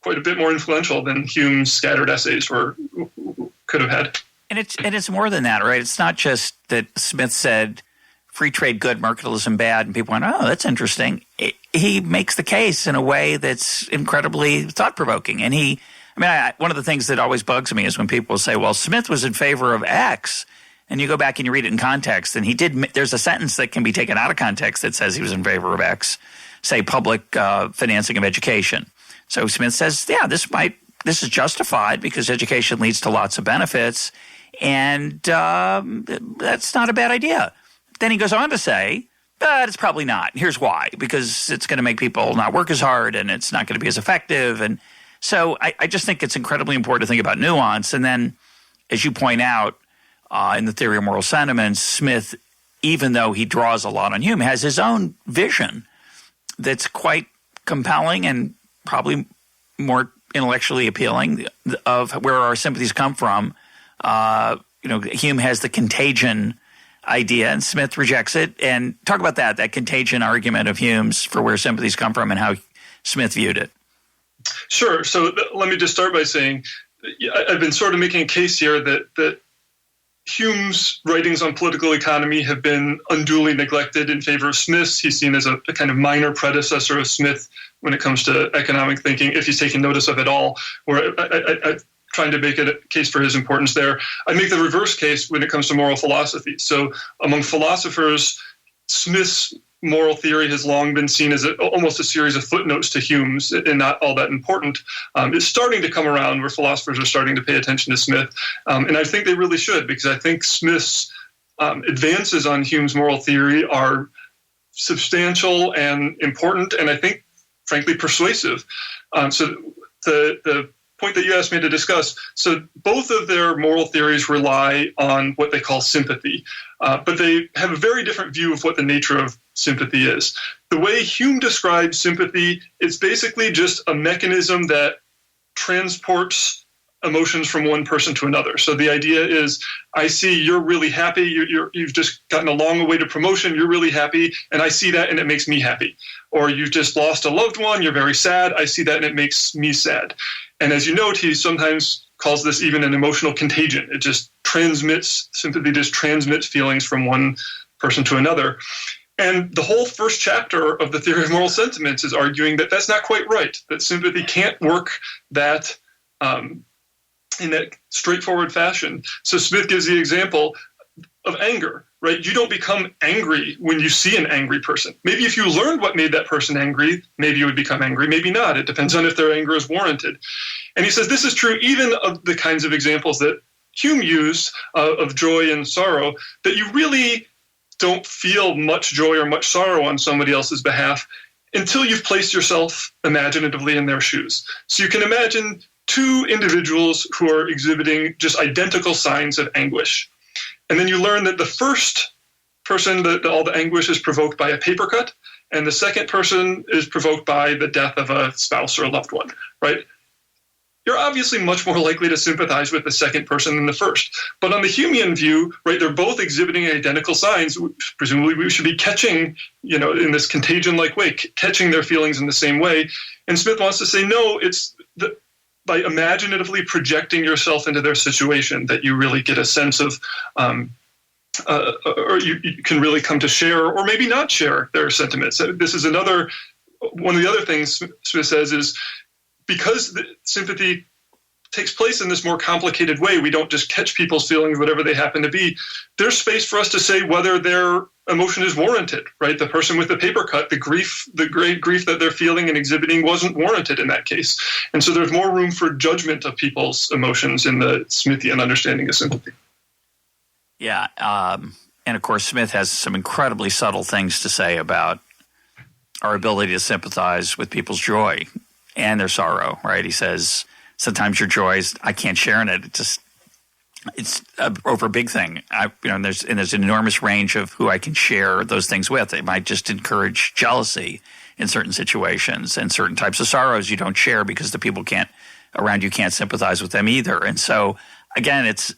B: quite a bit more influential than Hume's scattered essays could have had. And
A: it's more than that, right? It's not just that Smith said free trade good, mercantilism bad, and people went, oh, that's interesting. He makes the case in a way that's incredibly thought-provoking. And one of the things that always bugs me is when people say, well, Smith was in favor of X, and you go back and you read it in context, and there's a sentence that can be taken out of context that says he was in favor of X, say public financing of education. So Smith says, yeah, this is justified because education leads to lots of benefits, and that's not a bad idea. Then he goes on to say, but it's probably not. Here's why, because it's going to make people not work as hard, and it's not going to be as effective. And so I just think it's incredibly important to think about nuance. And then, as you point out, in the Theory of Moral Sentiments, Smith, even though he draws a lot on Hume, has his own vision that's quite compelling and probably more intellectually appealing of where our sympathies come from. Hume has the contagion idea, and Smith rejects it. And talk about that contagion argument of Hume's for where sympathies come from and how Smith viewed it.
B: Sure. So let me just start by saying I've been sort of making a case here that Hume's writings on political economy have been unduly neglected in favor of Smith's. He's seen as a kind of minor predecessor of Smith when it comes to economic thinking, if he's taking notice of it all, where I'm trying to make a case for his importance there. I make the reverse case when it comes to moral philosophy. So among philosophers, Smith's moral theory has long been seen as almost a series of footnotes to Hume's and not all that important. It's starting to come around where philosophers are starting to pay attention to Smith. And I think they really should, because I think Smith's advances on Hume's moral theory are substantial and important, and I think, frankly, persuasive. So the point that you asked me to discuss, so both of their moral theories rely on what they call sympathy, but they have a very different view of what the nature of sympathy is. The way Hume describes sympathy, it's basically just a mechanism that transports emotions from one person to another. So the idea is, I see you're really happy, you've just gotten a long way to promotion, you're really happy, and I see that and it makes me happy. Or you've just lost a loved one, you're very sad, I see that and it makes me sad. And as you note, he sometimes calls this even an emotional contagion. It just transmits, sympathy just transmits feelings from one person to another. And the whole first chapter of the Theory of Moral Sentiments is arguing that that's not quite right, that sympathy can't work that in that straightforward fashion. So Smith gives the example of anger, right? You don't become angry when you see an angry person. Maybe if you learned what made that person angry, maybe you would become angry, maybe not. It depends on if their anger is warranted. And he says this is true even of the kinds of examples that Hume used of joy and sorrow, that you really don't feel much joy or much sorrow on somebody else's behalf until you've placed yourself imaginatively in their shoes. So you can imagine two individuals who are exhibiting just identical signs of anguish. And then you learn that the first person, that all the anguish is provoked by a paper cut, and the second person is provoked by the death of a spouse or a loved one, right? You're obviously much more likely to sympathize with the second person than the first. But on the Humean view, right, they're both exhibiting identical signs. Presumably we should be catching, in this contagion-like way, catching their feelings in the same way. And Smith wants to say, no, it's by imaginatively projecting yourself into their situation that you really get a sense of, or you can really come to share or maybe not share their sentiments. This is one of the other things Smith says is, because the sympathy takes place in this more complicated way, we don't just catch people's feelings, whatever they happen to be. There's space for us to say whether their emotion is warranted, right? The person with the paper cut, the great grief that they're feeling and exhibiting wasn't warranted in that case. And so there's more room for judgment of people's emotions in the Smithian understanding of sympathy.
A: Yeah. And of course, Smith has some incredibly subtle things to say about our ability to sympathize with people's joy and their sorrow, right? He says, sometimes your joy is, I can't share in it. It's over a big thing. There's an enormous range of who I can share those things with. It might just encourage jealousy in certain situations, and certain types of sorrows you don't share because the people around you can't sympathize with them either. And so, again, it's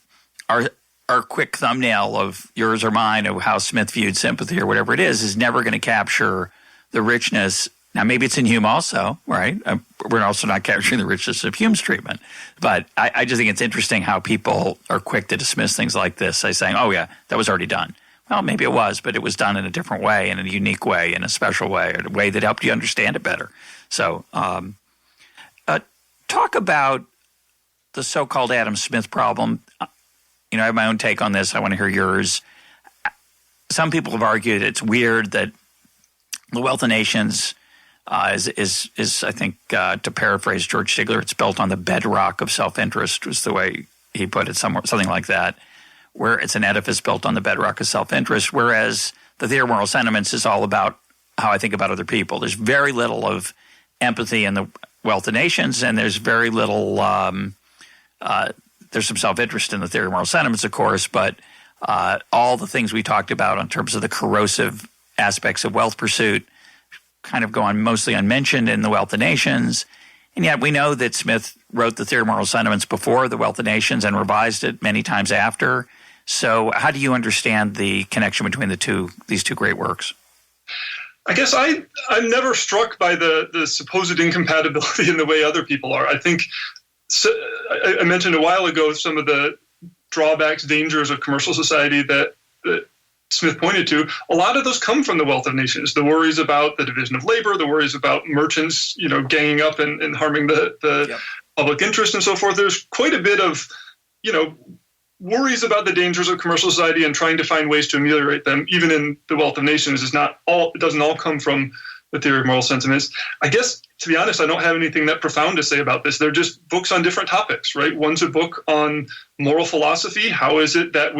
A: our quick thumbnail of yours or mine of how Smith viewed sympathy or whatever it is never going to capture the richness. Now, maybe it's in Hume also, right? We're also not capturing the richness of Hume's treatment. But I just think it's interesting how people are quick to dismiss things like this by saying, oh, yeah, that was already done. Well, maybe it was, but it was done in a different way, in a unique way, in a special way, in a way that helped you understand it better. So talk about the so-called Adam Smith problem. I have my own take on this. I want to hear yours. Some people have argued it's weird that The Wealth of Nations is I think, to paraphrase George Stigler, it's built on the bedrock of self-interest, was the way he put it, something like that, where it's an edifice built on the bedrock of self-interest, whereas the Theory of Moral Sentiments is all about how I think about other people. There's very little of empathy in The Wealth of Nations, and there's very little there's some self-interest in the Theory of Moral Sentiments, of course, but all the things we talked about in terms of the corrosive aspects of wealth pursuit kind of go on mostly unmentioned in The Wealth of Nations. And yet we know that Smith wrote the Theory of Moral Sentiments before The Wealth of Nations and revised it many times after. So how do you understand the connection between these two great works?
B: I guess I'm never struck by the supposed incompatibility in the way other people are. I think I mentioned a while ago some of the drawbacks, dangers of commercial society that Smith pointed to. A lot of those come from The Wealth of Nations. The worries about the division of labor, the worries about merchants, ganging up and harming the public interest and so forth. There's quite a bit of, worries about the dangers of commercial society and trying to find ways to ameliorate them, even in The Wealth of Nations. It doesn't all come from the Theory of Moral Sentiments. I guess, to be honest, I don't have anything that profound to say about this. They're just books on different topics, right? One's a book on moral philosophy. How is it that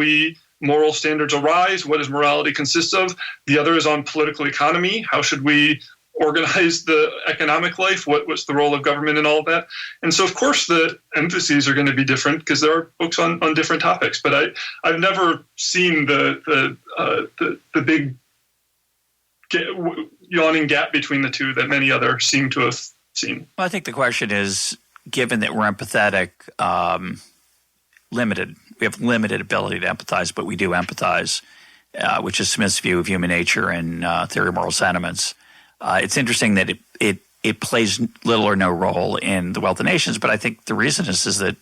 B: moral standards arise? What does morality consist of? The other is on political economy. How should we organize the economic life? What's the role of government in all of that? And so, of course, the emphases are going to be different because there are books on different topics. But I've never seen the big yawning gap between the two that many others seem to have seen.
A: Well, I think the question is, given that we're empathetic, limited. We have limited ability to empathize, but we do empathize, which is Smith's view of human nature and Theory of Moral Sentiments. It's interesting that it plays little or no role in The Wealth of Nations, but I think the reason is that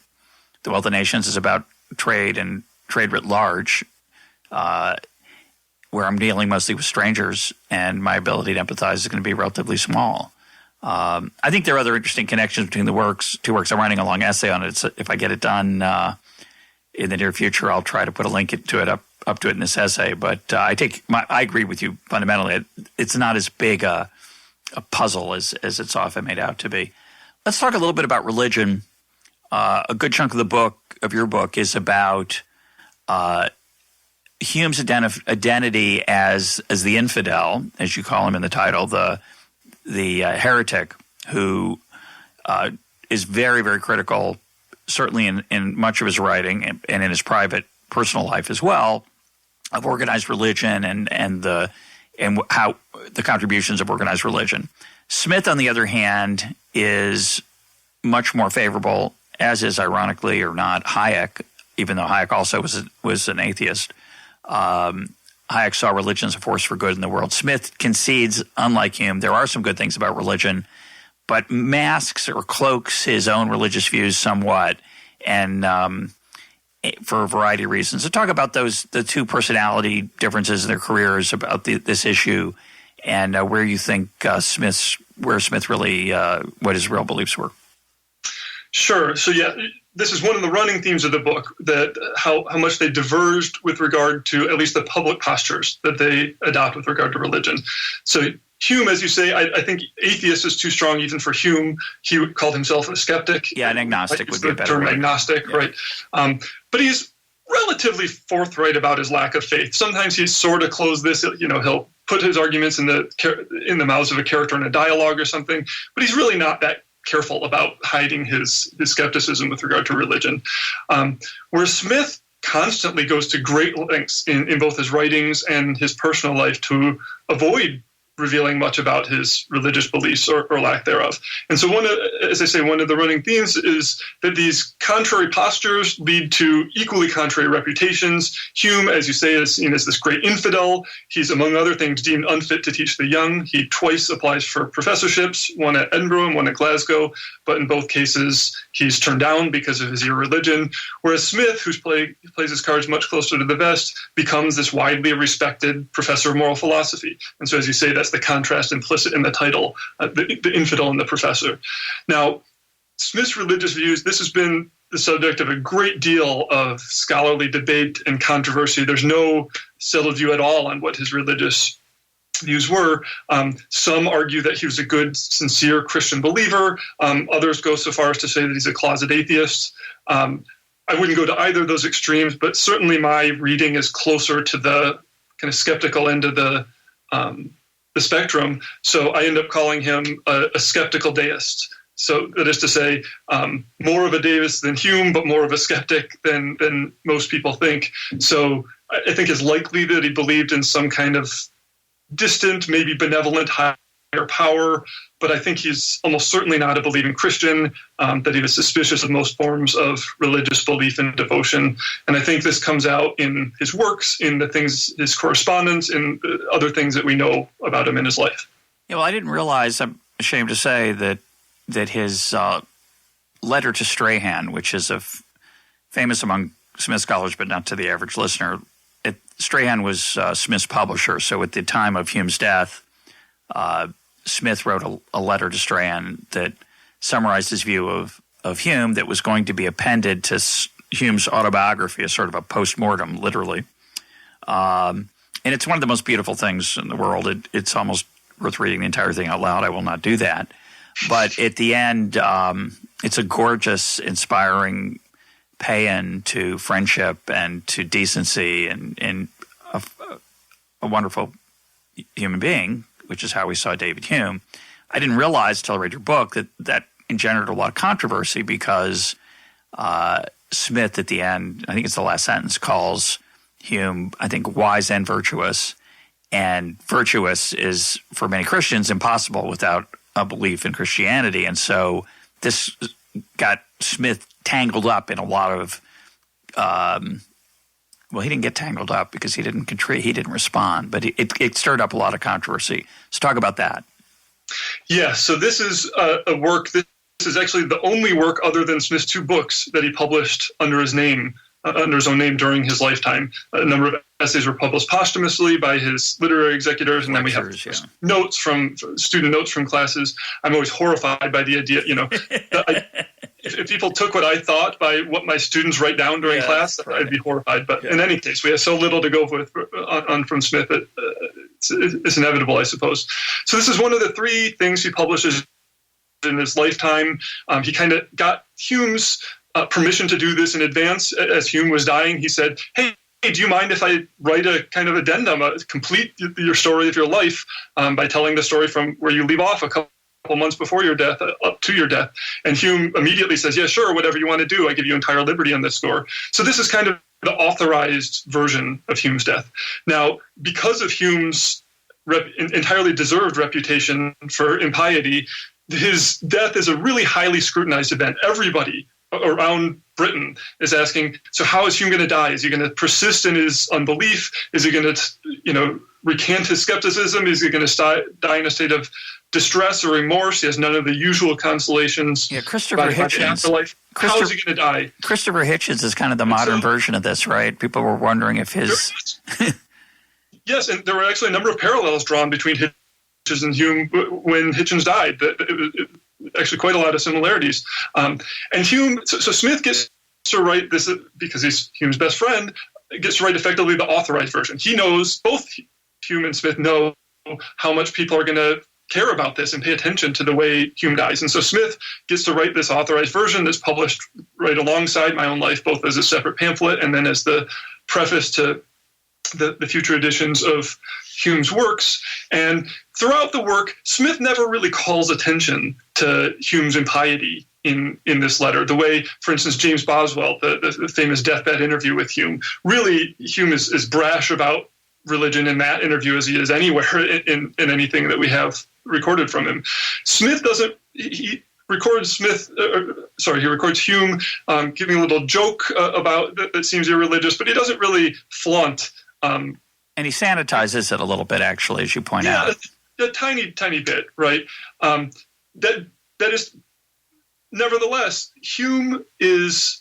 A: The Wealth of Nations is about trade and trade writ large, where I'm dealing mostly with strangers, and my ability to empathize is going to be relatively small. I think there are other interesting connections between the two works. I'm writing a long essay on it. So if I get it done in the near future, I'll try to put a link to it up to it in this essay. But I agree with you fundamentally. It's not as big a puzzle as it's often made out to be. Let's talk a little bit about religion. a good chunk of your book is about Hume's identity as the infidel, as you call him in the title, the heretic who is very, very critical, certainly in much of his writing and in his private personal life as well, of organized religion and how the contributions of organized religion. Smith, on the other hand, is much more favorable, as is, ironically or not, Hayek, even though Hayek also was an atheist. Hayek saw religion as a force for good in the world. Smith concedes, unlike Hume, there are some good things about religion, but masks or cloaks his own religious views somewhat, and for a variety of reasons. So talk about the two personality differences in their careers, about this issue, and where you think Smith really, what his real beliefs were.
B: Sure. So yeah, this is one of the running themes of the book, that how much they diverged with regard to at least the public postures that they adopt with regard to religion. So Hume, as you say, I think atheist is too strong even for Hume. He called himself a skeptic.
A: Yeah, an agnostic would be a better
B: term,
A: word.
B: Agnostic, yeah. Right. But he's relatively forthright about his lack of faith. Sometimes he's sort of closed this, he'll put his arguments in the mouths of a character in a dialogue or something, but he's really not that careful about hiding his skepticism with regard to religion. Where Smith constantly goes to great lengths in both his writings and his personal life to avoid revealing much about his religious beliefs or lack thereof. And so one of the running themes is that these contrary postures lead to equally contrary reputations. Hume, as you say, is seen as this great infidel. He's, among other things, deemed unfit to teach the young. He twice applies for professorships, one at Edinburgh and one at Glasgow, but in both cases he's turned down because of his irreligion. Whereas Smith, who plays his cards much closer to the vest, becomes this widely respected professor of moral philosophy. And so, as you say, that's the contrast implicit in the title, the infidel and the professor. Now, Smith's religious views, this has been the subject of a great deal of scholarly debate and controversy. There's no settled view at all on what his religious views were. Some argue that he was a good, sincere Christian believer. Others go so far as to say that he's a closet atheist. I wouldn't go to either of those extremes, but certainly my reading is closer to the kind of skeptical end of the spectrum. So I end up calling him a skeptical deist. So that is to say, more of a deist than Hume, but more of a skeptic than most people think. So I think it's likely that he believed in some kind of distant, maybe benevolent higher power, but I think he's almost certainly not a believing Christian, that he was suspicious of most forms of religious belief and devotion. And I think this comes out in his works, in his correspondence, in other things that we know about him in his life.
A: Yeah, well, I didn't realize, I'm ashamed to say, that his letter to Strahan, which is famous among Smith scholars but not to the average listener, Strahan was Smith's publisher, so at the time of Hume's death, Smith wrote a letter to Strahan that summarized his view of Hume that was going to be appended to Hume's autobiography, as sort of a post-mortem, literally. And it's one of the most beautiful things in the world. It's almost worth reading the entire thing out loud. I will not do that. But at the end, it's a gorgeous, inspiring paean to friendship and to decency and a wonderful human being, which is how we saw David Hume. I didn't realize till I read your book that engendered a lot of controversy because Smith at the end, I think it's the last sentence, calls Hume, I think, wise and virtuous. And virtuous is, for many Christians, impossible without a belief in Christianity. And so this got Smith tangled up in a lot of well, he didn't get tangled up because he didn't respond, but it stirred up a lot of controversy. So talk about that.
B: Yeah, so this is a work. This is actually the only work other than Smith's two books that he published under his name, under his own name during his lifetime. A number of essays were published posthumously by his literary executors, and then we have notes from student notes from classes. I'm always horrified by the idea, if people took what I thought by what my students write down during class, I'd be horrified. But in any case, we have so little to go with on from Smith that it's inevitable, I suppose. So this is one of the three things he publishes in his lifetime. He kind of got Hume's permission to do this in advance. As Hume was dying, he said, hey, do you mind if I write a kind of addendum, complete your story of your life by telling the story from where you leave off a couple months before your death, up to your death? And Hume immediately says, yeah, sure, whatever you want to do. I give you entire liberty on this score. So this is kind of the authorized version of Hume's death. Now, because of Hume's entirely deserved reputation for impiety, his death is a really highly scrutinized event. Everybody around Britain is asking, so how is Hume going to die? Is he going to persist in his unbelief? Is he going to, recant his skepticism? Is he going to die in a state of distress or remorse? He has none of the usual consolations.
A: Yeah, Christopher Hitchens.
B: How is he going to die?
A: Christopher Hitchens is kind of the modern version of this, right? People were wondering if his...
B: Yes, and there were actually a number of parallels drawn between Hitchens and Hume when Hitchens died. Actually quite a lot of similarities. And Hume, so Smith gets to write this because he's Hume's best friend, gets to write effectively the authorized version. He knows, both Hume and Smith know how much people are going to care about this and pay attention to the way Hume dies. And so Smith gets to write this authorized version that's published right alongside My Own Life, both as a separate pamphlet and then as the preface to the future editions of Hume's works. And throughout the work, Smith never really calls attention to Hume's impiety in this letter. The way, for instance, James Boswell, the famous deathbed interview with Hume, really Hume is brash about religion in that interview as he is anywhere in anything that we have recorded from him. Smith doesn't. He records Hume giving a little joke about that seems irreligious, but he doesn't really flaunt.
A: And he sanitizes it a little bit, actually, as you point out.
B: A tiny bit, right? That is, nevertheless, Hume is.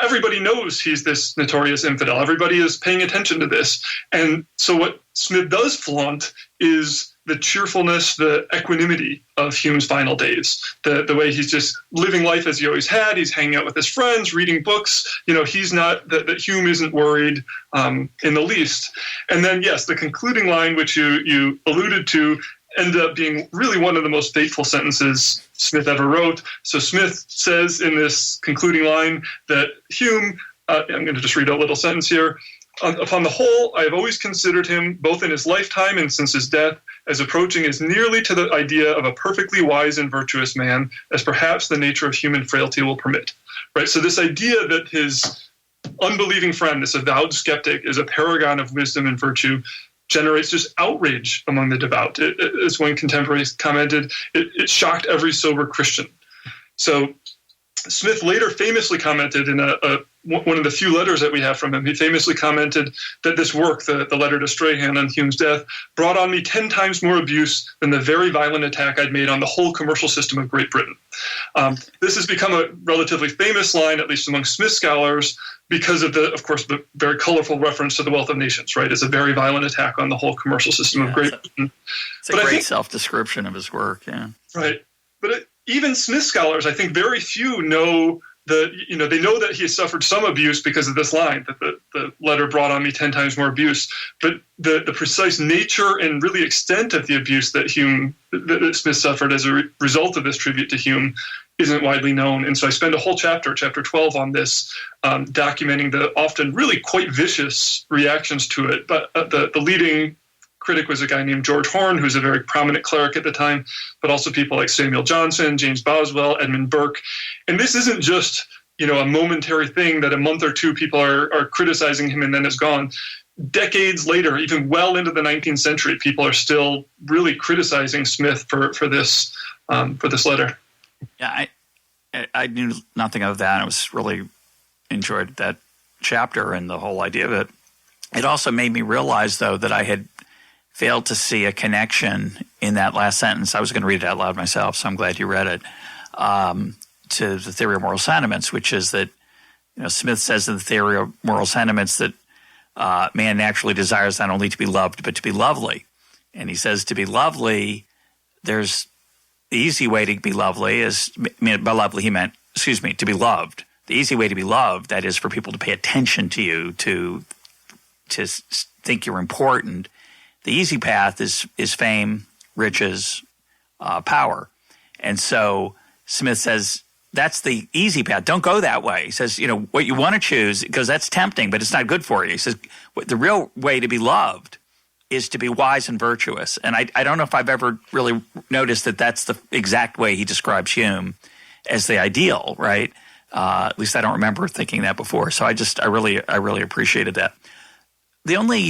B: Everybody knows he's this notorious infidel. Everybody is paying attention to this, and so what Smith does flaunt is the cheerfulness, the equanimity of Hume's final days. The way he's just living life as he always had. He's hanging out with his friends, reading books. He's not that Hume isn't worried in the least. And then, yes, the concluding line, which you alluded to, ended up being really one of the most fateful sentences Smith ever wrote. So Smith says in this concluding line that Hume, I'm going to just read a little sentence here. Upon the whole, I have always considered him, both in his lifetime and since his death, as approaching as nearly to the idea of a perfectly wise and virtuous man as perhaps the nature of human frailty will permit. Right. So this idea that his unbelieving friend, this avowed skeptic, is a paragon of wisdom and virtue generates just outrage among the devout. As one contemporary commented, it shocked every sober Christian. So Smith later famously commented in one of the few letters that we have from him, he famously commented that this work, the letter to Strahan on Hume's death, brought on me 10 times more abuse than the very violent attack I'd made on the whole commercial system of Great Britain. This has become a relatively famous line, at least among Smith scholars, because of the very colorful reference to the Wealth of Nations, right? It's a very violent attack on the whole commercial system of Great Britain.
A: It's a great self-description of his work, yeah.
B: Right. But even Smith scholars, I think very few know they know that he has suffered some abuse because of this line, that the letter brought on me 10 times more abuse. But the precise nature and really extent of the abuse that Smith suffered as a result of this tribute to Hume isn't widely known. And so I spend a whole chapter 12 on this, documenting the often really quite vicious reactions to it. But the leading critic was a guy named George Horne, who's a very prominent cleric at the time, but also people like Samuel Johnson, James Boswell, Edmund Burke. And this isn't just, a momentary thing that a month or two people are criticizing him and then it's gone. Decades later, even well into the 19th century, people are still really criticizing Smith for this letter.
A: Yeah, I knew nothing of that. I was really enjoyed that chapter and the whole idea of it. It also made me realize, though, that I had failed to see a connection in that last sentence. I was going to read it out loud myself, so I'm glad you read it, to the theory of moral sentiments, which is that Smith says in the theory of moral sentiments that man naturally desires not only to be loved but to be lovely. And he says to be lovely, there's the easy way to be lovely is, by lovely he meant, to be loved. The easy way to be loved, that is for people to pay attention to you, to think you're important. The easy path is fame, riches, power. And so Smith says that's the easy path. Don't go that way. He says, what you want to choose, because that's tempting, but it's not good for you. He says, the real way to be loved is to be wise and virtuous. And I don't know if I've ever really noticed that that's the exact way he describes Hume as the ideal, right? At least I don't remember thinking that before. So I really appreciated that. The only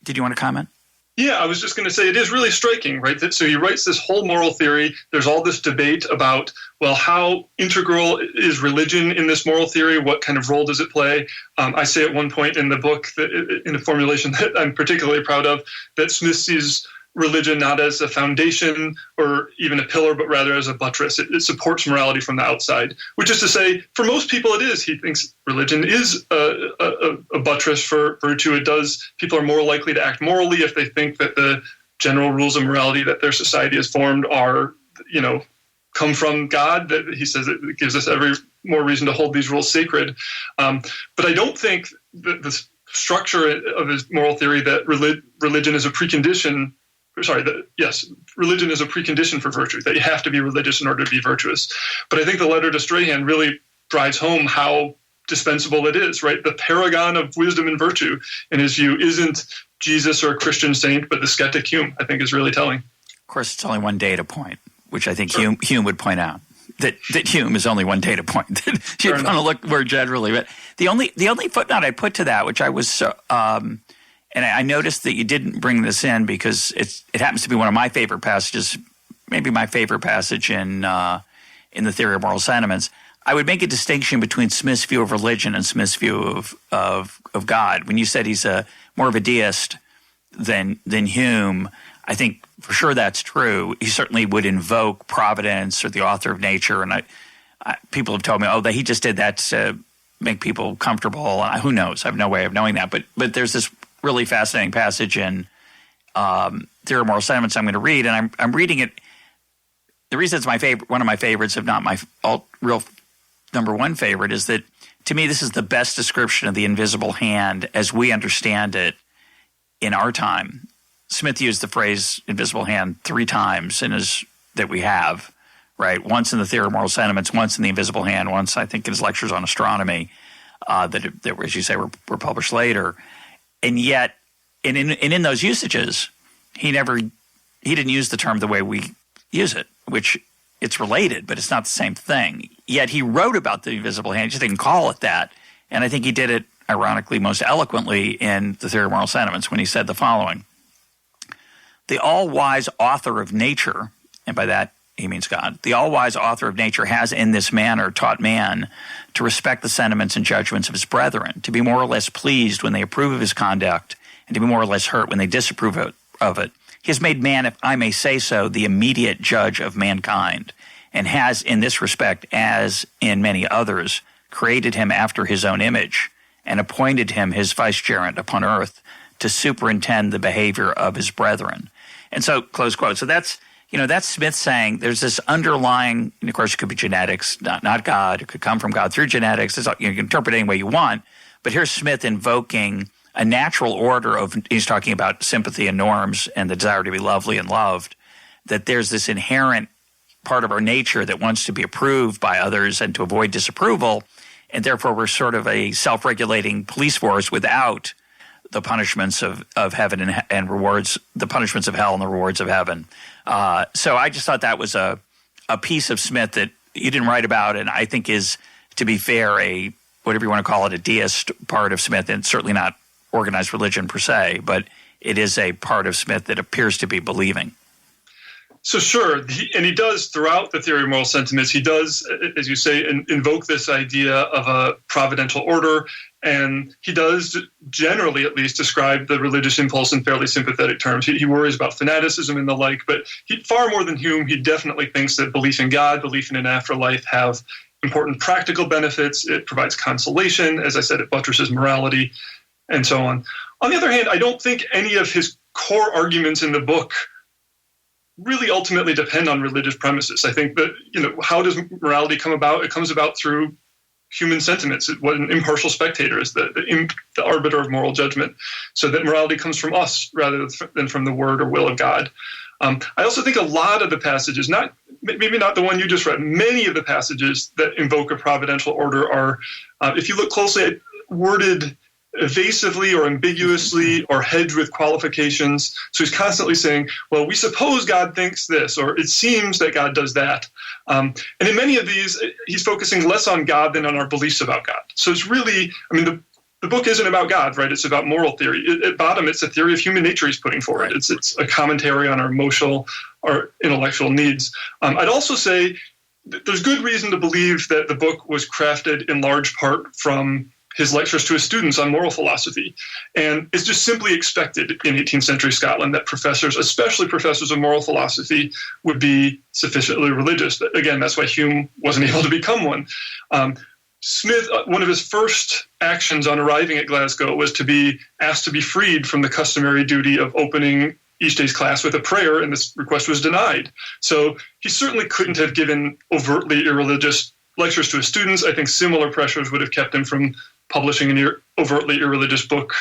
A: did you want to comment?
B: Yeah, I was just going to say it is really striking, right? So he writes this whole moral theory. There's all this debate about, well, how integral is religion in this moral theory? What kind of role does it play? I say at one point in the book, in a formulation that I'm particularly proud of, that Smith sees religion not as a foundation or even a pillar, but rather as a buttress. It supports morality from the outside, which is to say, for most people it is. He thinks religion is a buttress for virtue. People are more likely to act morally if they think that the general rules of morality that their society has formed are, come from God. That he says it gives us every more reason to hold these rules sacred. But I don't think that the structure of his moral theory that religion is a precondition. Religion is a precondition for virtue, that you have to be religious in order to be virtuous. But I think the letter to Strahan really drives home how dispensable it is, right? The paragon of wisdom and virtue, in his view, isn't Jesus or a Christian saint, but the skeptic Hume, I think is really telling. Of
A: course, it's only one data point, which I think sure. Hume would point out, that Hume is only one data point. You want to look more generally. But the only footnote I put to that, which I was and I noticed that you didn't bring this in because it happens to be one of my favorite passages, maybe my favorite passage in the Theory of Moral Sentiments. I would make a distinction between Smith's view of religion and Smith's view of God. When you said he's more of a deist than Hume, I think for sure that's true. He certainly would invoke providence or the author of nature, and people have told me, that he just did that to make people comfortable. Who knows? I have no way of knowing that. But there's this really fascinating passage in Theory of Moral Sentiments I'm going to read, and I'm reading it. The reason it's my favorite, one of my favorites, if not my real number one favorite, is that to me this is the best description of the invisible hand as we understand it in our time. Smith used the phrase invisible hand 3 times that we have, right? Once in the Theory of Moral Sentiments, once in the invisible hand, once I think in his lectures on astronomy that as you say, were published later. And yet, in those usages, he didn't use the term the way we use it, which it's related, but it's not the same thing. Yet he wrote about the invisible hand, he just didn't call it that. And I think he did it, ironically, most eloquently in the Theory of Moral Sentiments when he said the following: "The all-wise author of nature," and by that he means God, "the all-wise author of nature has in this manner taught man to respect the sentiments and judgments of his brethren, to be more or less pleased when they approve of his conduct, and to be more or less hurt when they disapprove of it. He has made man, if I may say so, the immediate judge of mankind, and has in this respect, as in many others, created him after his own image, and appointed him his vicegerent upon earth to superintend the behavior of his brethren." And so, close quote. So that's Smith saying there's this underlying, and of course it could be genetics, not God. It could come from God through genetics. You can interpret it any way you want. But here's Smith invoking a natural order of, he's talking about sympathy and norms and the desire to be lovely and loved, that there's this inherent part of our nature that wants to be approved by others and to avoid disapproval. And therefore we're sort of a self-regulating police force without the punishments of heaven and rewards, the punishments of hell and the rewards of heaven. So I just thought that was a piece of Smith that you didn't write about, and I think is, to be fair, a whatever you want to call it, a deist part of Smith, and certainly not organized religion per se, but it is a part of Smith that appears to be believing.
B: So sure, and he does throughout the Theory of Moral Sentiments, he does, as you say, invoke this idea of a providential order, and he does generally at least describe the religious impulse in fairly sympathetic terms. He worries about fanaticism and the like, but far more than Hume, he definitely thinks that belief in God, belief in an afterlife have important practical benefits. It provides consolation. As I said, it buttresses morality, and so on. On the other hand, I don't think any of his core arguments in the book really ultimately depend on religious premises. I think that, how does morality come about? It comes about through human sentiments, what an impartial spectator is, the arbiter of moral judgment, so that morality comes from us rather than from the word or will of God. I also think a lot of the passages, maybe not the one you just read, many of the passages that invoke a providential order are, if you look closely, worded evasively or ambiguously or hedged with qualifications. So he's constantly saying, well, we suppose God thinks this, or it seems that God does that. And in many of these, he's focusing less on God than on our beliefs about God. So it's really, the book isn't about God, right? It's about moral theory. At bottom, it's a theory of human nature he's putting forward. Right. It's a commentary on our emotional or intellectual needs. I'd also say that there's good reason to believe that the book was crafted in large part from his lectures to his students on moral philosophy. And it's just simply expected in 18th century Scotland that professors, especially professors of moral philosophy, would be sufficiently religious. Again, that's why Hume wasn't able to become one. Smith, one of his first actions on arriving at Glasgow was to be asked to be freed from the customary duty of opening each day's class with a prayer, and this request was denied. So he certainly couldn't have given overtly irreligious lectures to his students. I think similar pressures would have kept him from publishing an overtly irreligious book,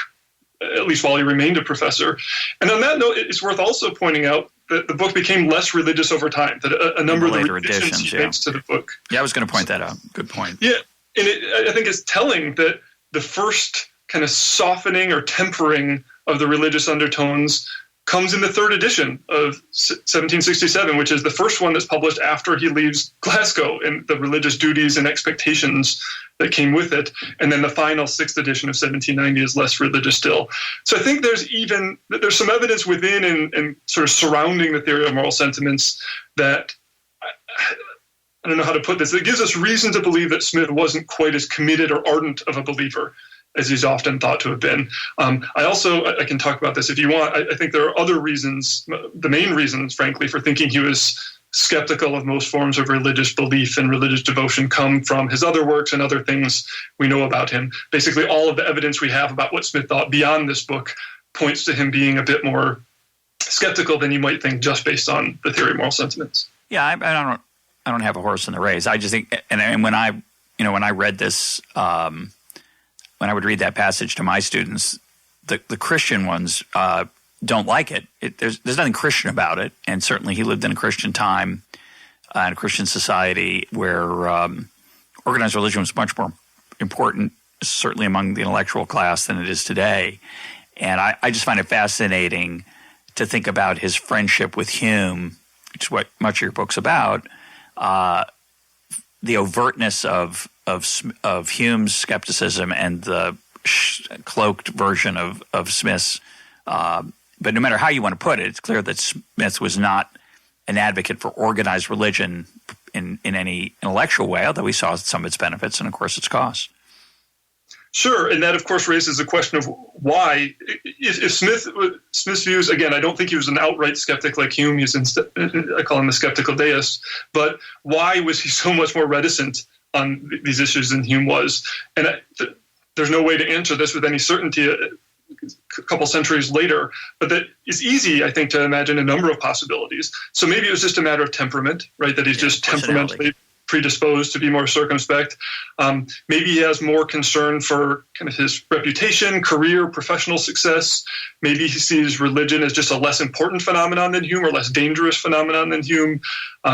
B: at least while he remained a professor. And on that note, it's worth also pointing out that the book became less religious over time, that a number of the revisions he makes to the book.
A: Yeah, I was going to point that out. Good point.
B: Yeah, and I think it's telling that the first kind of softening or tempering of the religious undertones comes in the third edition of 1767, which is the first one that's published after he leaves Glasgow, and the religious duties and expectations that came with it. And then the final sixth edition of 1790 is less religious still. So I think there's some evidence within and sort of surrounding the theory of moral sentiments that, I don't know how to put this, it gives us reason to believe that Smith wasn't quite as committed or ardent of a believer as he's often thought to have been. I can talk about this if you want. I think there are other reasons, the main reasons, frankly, for thinking he was skeptical of most forms of religious belief and religious devotion come from his other works and other things we know about him. Basically, all of the evidence we have about what Smith thought beyond this book points to him being a bit more skeptical than you might think just based on the theory of moral sentiments.
A: Yeah, I don't have a horse in the race. I just think, and when I read this, when I would read that passage to my students, the Christian ones don't like it. There's nothing Christian about it, and certainly he lived in a Christian time and a Christian society where organized religion was much more important, certainly among the intellectual class, than it is today. And I just find it fascinating to think about his friendship with Hume, which is what much of your book's about. The overtness of Hume's skepticism and the cloaked version of Smith's. But no matter how you want to put it, it's clear that Smith was not an advocate for organized religion in any intellectual way, although he saw some of its benefits and, of course, its costs.
B: Sure, and that, of course, raises the question of why. If Smith's views, again, I don't think he was an outright skeptic like Hume. I call him the skeptical deist. But why was he so much more reticent on these issues than Hume was? And there's no way to answer this with any certainty a couple centuries later, but that it's easy, I think, to imagine a number of possibilities. So maybe it was just a matter of temperament, right? That he's just temperamentally predisposed to be more circumspect. Maybe he has more concern for kind of his reputation, career, professional success. Maybe he sees religion as just a less important phenomenon than Hume or less dangerous phenomenon than Hume.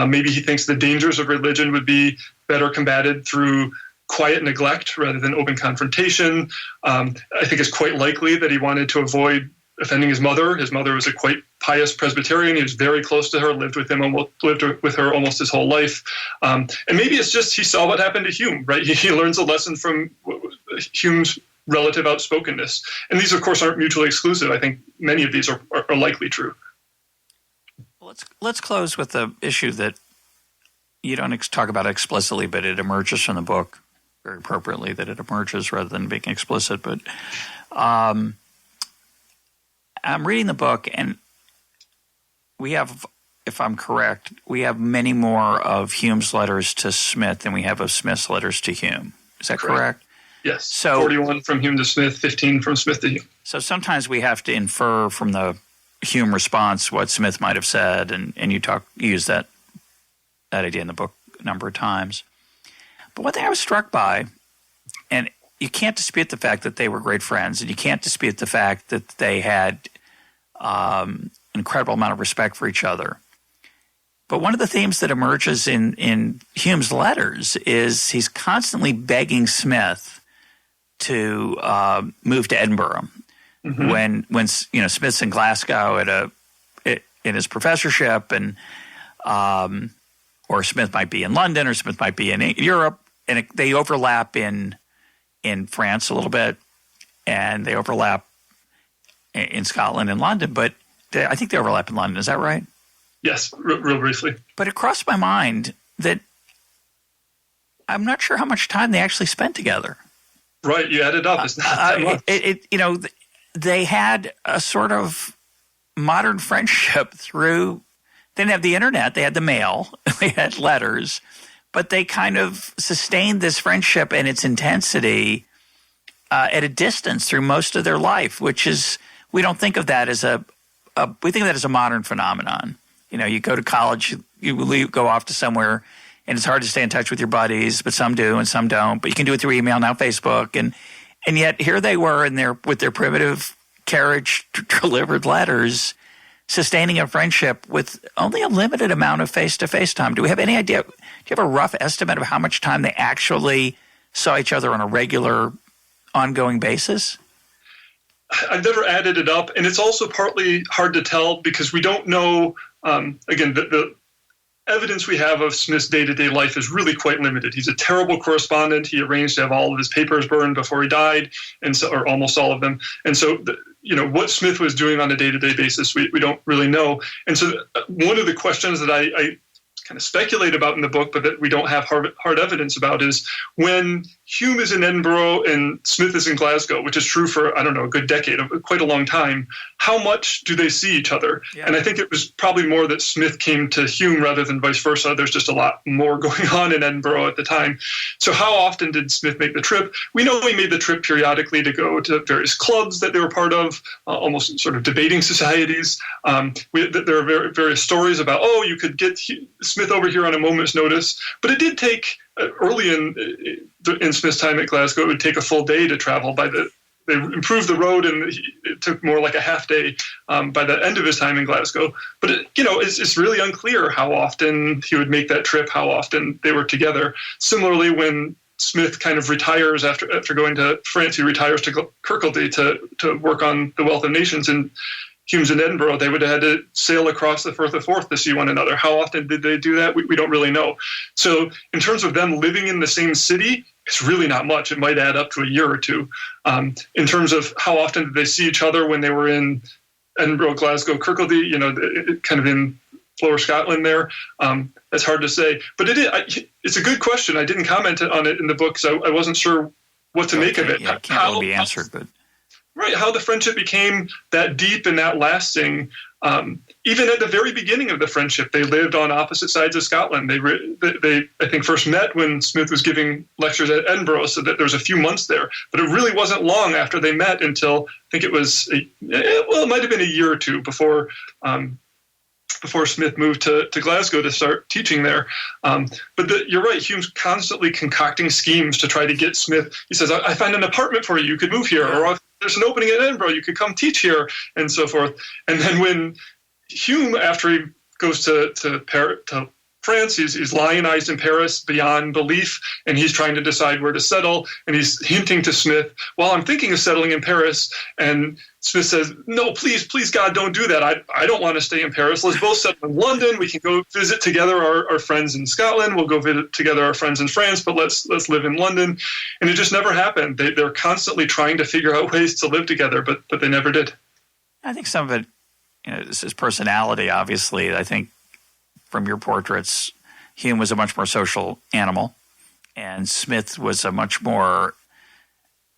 B: Maybe he thinks the dangers of religion would be better combated through quiet neglect rather than open confrontation. I think it's quite likely that he wanted to avoid offending his mother. His mother was a quite pious Presbyterian. He was very close to her, lived with her almost his whole life. And maybe it's just he saw what happened to Hume, right? He learns a lesson from Hume's relative outspokenness. And these, of course, aren't mutually exclusive. I think many of these are likely true.
A: Let's close with the issue that you don't talk about explicitly, but it emerges from the book very appropriately, that it emerges rather than being explicit. But I'm reading the book, and we have, if I'm correct, we have many more of Hume's letters to Smith than we have of Smith's letters to Hume. Is that correct?
B: Yes. So 41 from Hume to Smith, 15 from Smith to Hume. So
A: sometimes we have to infer from the Hume response what Smith might have said, and you use that idea in the book a number of times. But one thing I was struck by and you can't dispute the fact that they were great friends, and you can't dispute the fact that they had an incredible amount of respect for each other. But one of the themes that emerges in Hume's letters is he's constantly begging Smith to move to Edinburgh. Mm-hmm. When Smith's in Glasgow in his professorship, and or Smith might be in London, or Smith might be in Europe, and they overlap in France a little bit, and they overlap in Scotland and London, but I think they overlap in London. Is that right?
B: Yes, real briefly.
A: But it crossed my mind that I'm not sure how much time they actually spent together.
B: Right, you added up. It's not that much. They had a sort of modern friendship through. They didn't have the internet. They had the mail. They had letters. But they kind of sustained this friendship and its intensity at a distance through most of their life, which is, we don't think of that as we think of that as a modern phenomenon. You go to college, you go off to somewhere, and it's hard to stay in touch with your buddies, but some do and some don't. But you can do it through email, now Facebook. And yet here they were with their primitive carriage-delivered letters, sustaining a friendship with only a limited amount of face-to-face time. Do we have any idea? Do you have a rough estimate of how much time they actually saw each other on a regular, ongoing basis? I've never added it up, and it's also partly hard to tell because we don't know, again, the evidence we have of Smith's day-to-day life is really quite limited. He's a terrible correspondent. He arranged to have all of his papers burned before he died, or almost all of them. And so, what Smith was doing on a day-to-day basis, we don't really know. And so one of the questions that I kind of speculate about in the book, but that we don't have hard evidence about, is when Hume is in Edinburgh and Smith is in Glasgow, which is true for, a good decade, quite a long time, how much do they see each other? Yeah. And I think it was probably more that Smith came to Hume rather than vice versa. There's just a lot more going on in Edinburgh at the time. So how often did Smith make the trip? We know he made the trip periodically to go to various clubs that they were part of, almost sort of debating societies. There are various stories about, you could get Smith over here on a moment's notice. But it did take, early in Smith's time at Glasgow, it would take a full day to travel. They improved the road, and it took more like a half day by the end of his time in Glasgow. But it's really unclear how often he would make that trip, how often they were together. Similarly, when Smith kind of retires after going to France, he retires to Kirkcaldy to work on The Wealth of Nations, and Hume's in Edinburgh. They would have had to sail across the Firth of Forth to see one another. How often did they do that? We don't really know. So in terms of them living in the same city, it's really not much. It might add up to a year or two. In terms of how often did they see each other when they were in Edinburgh, Glasgow, Kirkcaldy, kind of in lower Scotland there, that's hard to say. But it's a good question. I didn't comment on it in the book because I wasn't sure what to make of it.
A: Yeah, it can't really be answered, but...
B: Right, how the friendship became that deep and that lasting. Even at the very beginning of the friendship, they lived on opposite sides of Scotland. They I think, first met when Smith was giving lectures at Edinburgh, so that there was a few months there. But it really wasn't long after they met until, I think it was, it might have been a year or two before Smith moved to Glasgow to start teaching there. But you're right, Hume's constantly concocting schemes to try to get Smith. He says, I find an apartment for you. You could move here. Or there's an opening in Edinburgh. You could come teach here, and so forth. And then when Hume, after he goes to France, he's lionized in Paris beyond belief, and he's trying to decide where to settle. And he's hinting to Smith, well, I'm thinking of settling in Paris. And Smith says, no, please, God, don't do that. I don't want to stay in Paris. Let's both settle in London. We can go visit together our friends in Scotland. We'll go visit together our friends in France, but let's live in London. And it just never happened. They're constantly trying to figure out ways to live together, but they never did.
A: I think some of it, this is personality, obviously. I think from your portraits, Hume was a much more social animal, and Smith was a much more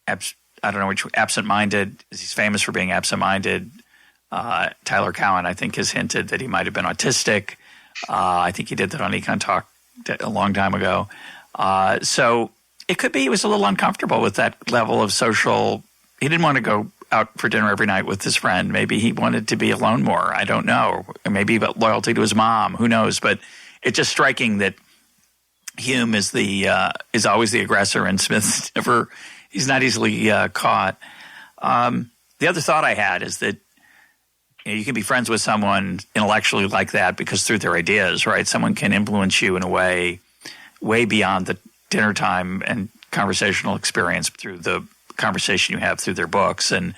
A: absent-minded. He's famous for being absent-minded. Tyler Cowen, I think, has hinted that he might have been autistic. I think he did that on EconTalk a long time ago. So it could be he was a little uncomfortable with that level of social. He didn't want to go out for dinner every night with his friend. Maybe he wanted to be alone more. I don't know. Or maybe about loyalty to his mom. Who knows? But it's just striking that Hume is always the aggressor, and Smith's he's not easily caught. The other thought I had is that you can be friends with someone intellectually like that because through their ideas, right? Someone can influence you in a way beyond the dinner time and conversational experience through the conversation you have through their books. And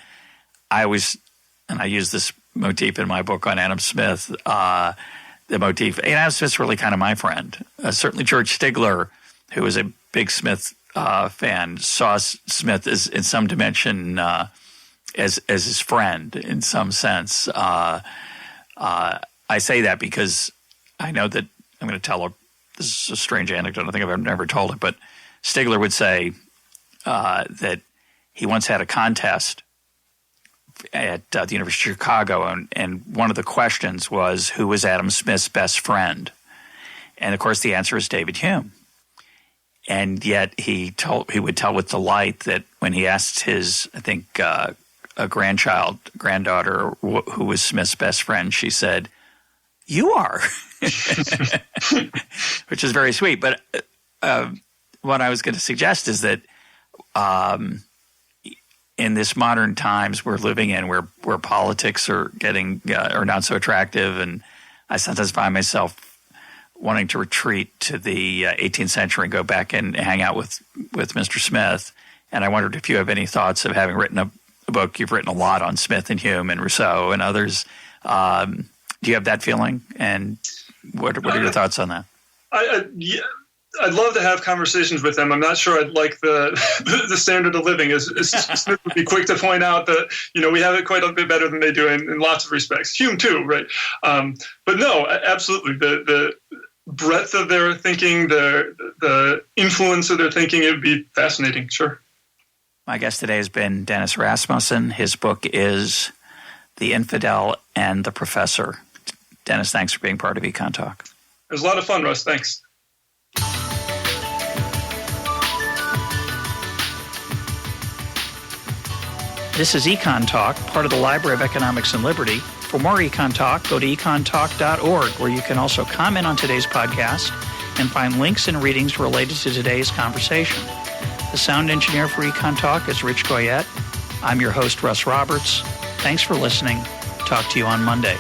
A: I use this motif in my book on Adam Smith, the motif. And Adam Smith's really kind of my friend. Certainly George Stigler, who was a big Smith fan, saw Smith as in some dimension as his friend in some sense. I say that because I know that I'm going to tell this is a strange anecdote. I think I've never told it, but Stigler would say that he once had a contest at the University of Chicago, and one of the questions was, who was Adam Smith's best friend? And of course the answer is David Hume. And yet he would tell with delight that when he asked his, I think, a granddaughter who was Smith's best friend, she said, "You are," which is very sweet. But what I was going to suggest is that in this modern times we're living in, where politics are are not so attractive, and I sometimes find myself wanting to retreat to the 18th century and go back and hang out with Mr. Smith. And I wondered if you have any thoughts of having written a book. You've written a lot on Smith and Hume and Rousseau and others. Do you have that feeling? And what are your thoughts on that?
B: I'd love to have conversations with them. I'm not sure I'd like the standard of living. As Smith would be quick to point out that, we have it quite a bit better than they do in lots of respects. Hume too, right? But no, absolutely. The breadth of their thinking, the influence of their thinking, it would be fascinating, sure.
A: My guest today has been Dennis Rasmussen. His book is The Infidel and the Professor. Dennis, thanks for being part of EconTalk.
B: It was a lot of fun, Russ. Thanks.
A: This is EconTalk, part of the Library of Economics and Liberty. For more EconTalk, go to econtalk.org, where you can also comment on today's podcast and find links and readings related to today's conversation. The sound engineer for EconTalk is Rich Goyette. I'm your host, Russ Roberts. Thanks for listening. Talk to you on Monday.